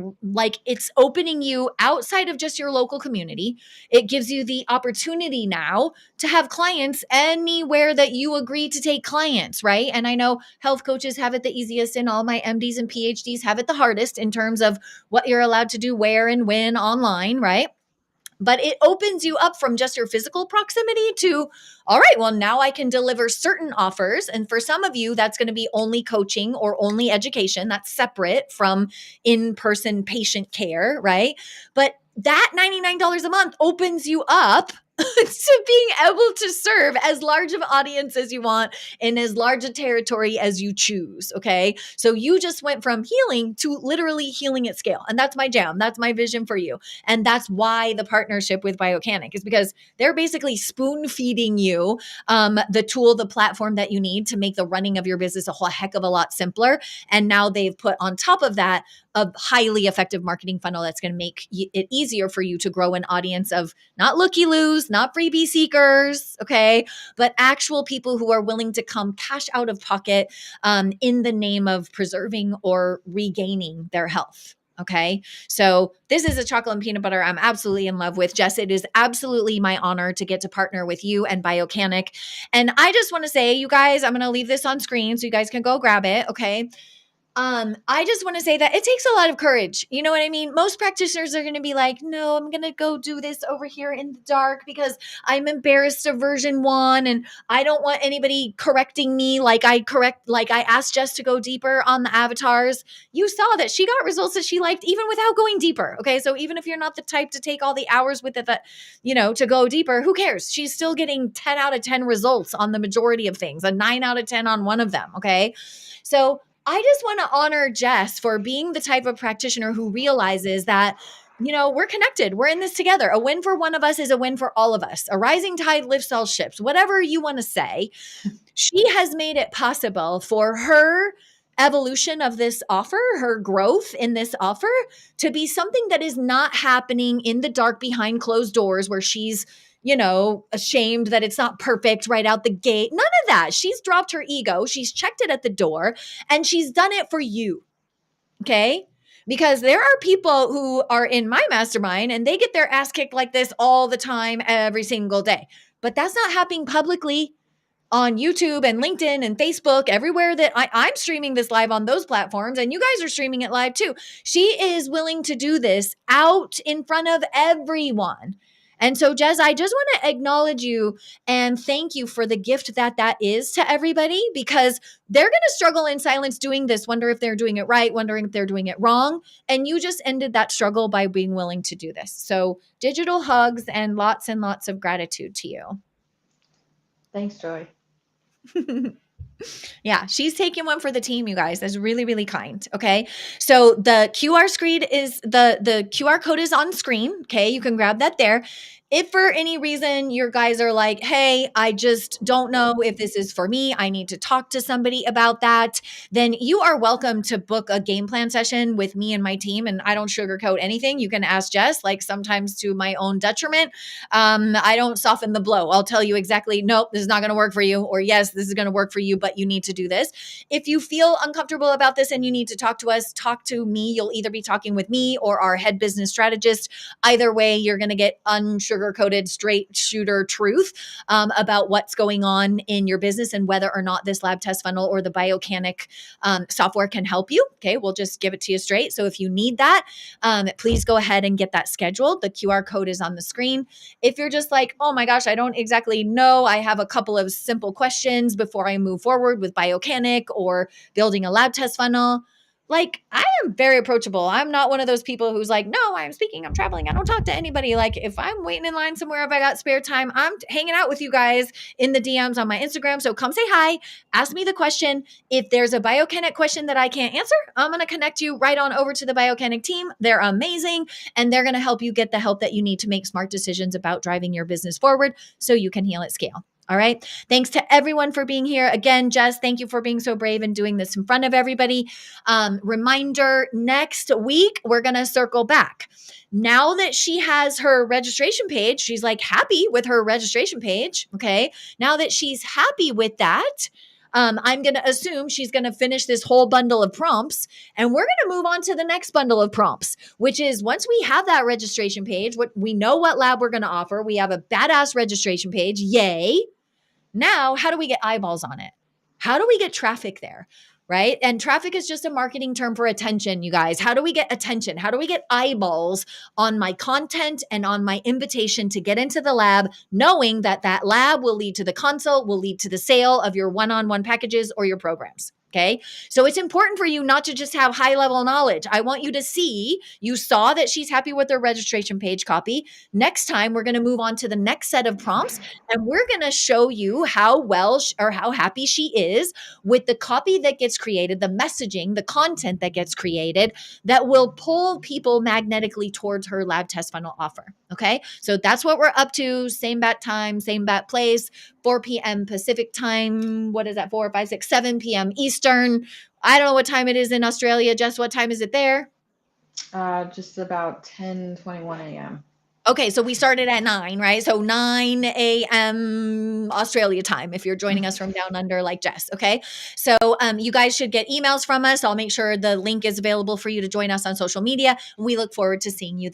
it's opening you outside of just your local community. It gives you the opportunity now to have clients anywhere that you agree to take clients, right? And I know health coaches have it the easiest, and all my MDs and PhDs have it the hardest in terms of what you're allowed to do where and when online, right? But it opens you up from just your physical proximity to, all right, well, now I can deliver certain offers. And for some of you, that's going to be only coaching or only education. That's separate from in-person patient care, right? But that $99 a month opens you up to being able to serve as large of an audience as you want in as large a territory as you choose. Okay. So you just went from healing to literally healing at scale. And that's my jam. That's my vision for you. And that's why the partnership with Biocanic is, because they're basically spoon feeding you the tool, the platform that you need to make the running of your business a whole heck of a lot simpler. And now they've put on top of that a highly effective marketing funnel that's going to make it easier for you to grow an audience of not looky-loos, not freebie seekers, okay, but actual people who are willing to come cash out of pocket in the name of preserving or regaining their health. Okay. So this is a chocolate and peanut butter I'm absolutely in love with. Jess, it is absolutely my honor to get to partner with you and Biocanic. And I just want to say, you guys, I'm going to leave this on screen so you guys can go grab it. Okay. I just want to say that it takes a lot of courage. You know what I mean? Most practitioners are going to be like, no, I'm going to go do this over here in the dark because I'm embarrassed of version 1 and I don't want anybody correcting me like I asked Jess to go deeper on the avatars. You saw that she got results that she liked even without going deeper. Okay. So even if you're not the type to take all the hours with it, to go deeper, who cares? She's still getting 10 out of 10 results on the majority of things, a 9 out of 10 on one of them. Okay. So I just want to honor Jess for being the type of practitioner who realizes that, we're connected. We're in this together. A win for one of us is a win for all of us. A rising tide lifts all ships, whatever you want to say. She has made it possible for her evolution of this offer, her growth in this offer, to be something that is not happening in the dark behind closed doors where she's ashamed that it's not perfect right out the gate. None of that. She's dropped her ego. She's checked it at the door and she's done it for you. Okay. Because there are people who are in my mastermind and they get their ass kicked like this all the time, every single day. But that's not happening publicly on YouTube and LinkedIn and Facebook, everywhere that I'm streaming this live on those platforms, and you guys are streaming it live too. She is willing to do this out in front of everyone. And so, Jez, I just want to acknowledge you and thank you for the gift that is to everybody, because they're going to struggle in silence doing this, wonder if they're doing it right, wondering if they're doing it wrong. And you just ended that struggle by being willing to do this. So digital hugs and lots of gratitude to you. Thanks, Joy. Yeah, she's taking one for the team, you guys. That's really, really kind. Okay. So the QR screen is the QR code is on screen. Okay. You can grab that there. If for any reason your guys are like, hey, I just don't know if this is for me, I need to talk to somebody about that, then you are welcome to book a game plan session with me and my team. And I don't sugarcoat anything. You can ask Jess, like sometimes to my own detriment. I don't soften the blow. I'll tell you exactly, nope, this is not going to work for you, or yes, this is going to work for you, but you need to do this. If you feel uncomfortable about this and you need to talk to us, talk to me. You'll either be talking with me or our head business strategist. Either way, you're going to get unsugar-coated, straight shooter truth about what's going on in your business and whether or not this lab test funnel or the Biocanic software can help you. Okay, we'll just give it to you straight. So if you need that, please go ahead and get that scheduled. The QR code is on the screen. If you're just like, oh my gosh, I don't exactly know, I have a couple of simple questions before I move forward with Biocanic or building a lab test funnel, like, I am very approachable. I'm not one of those people who's like, no, I'm speaking, I'm traveling, I don't talk to anybody. Like, if I'm waiting in line somewhere, if I got spare time, I'm hanging out with you guys in the DMs on my Instagram. So come say hi, ask me the question. If there's a Biocanic question that I can't answer, I'm going to connect you right on over to the Biocanic team. They're amazing, and they're going to help you get the help that you need to make smart decisions about driving your business forward so you can heal at scale. All right. Thanks to everyone for being here. Again, Jess, thank you for being so brave and doing this in front of everybody. Reminder, next week, we're going to circle back. Now that she has her registration page, she's like happy with her registration page. Okay. Now that she's happy with that, I'm going to assume she's going to finish this whole bundle of prompts, and we're going to move on to the next bundle of prompts, which is once we have that registration page, what we know what lab we're going to offer. We have a badass registration page. Yay. Now, how do we get eyeballs on it? How do we get traffic there? Right? And traffic is just a marketing term for attention, you guys. How do we get attention? How do we get eyeballs on my content and on my invitation to get into the lab, knowing that that lab will lead to the consult, will lead to the sale of your one-on-one packages or your programs? Okay. So it's important for you not to just have high level knowledge. I want you to see, you saw that she's happy with her registration page copy. Next time, we're going to move on to the next set of prompts, and we're going to show you how well or how happy she is with the copy that gets created, the messaging, the content that gets created that will pull people magnetically towards her lab test funnel offer. Okay. So that's what we're up to. Same bat time, same bat place, 4 p.m. Pacific time. What is that? 4, 5, 6, 7 p.m. Eastern. I don't know what time it is in Australia. Jess, what time is it there? Just about 10:21 a.m. Okay, so we started at 9, right? So 9 a.m. Australia time if you're joining us from down under like Jess, okay? So you guys should get emails from us. I'll make sure the link is available for you to join us on social media. We look forward to seeing you.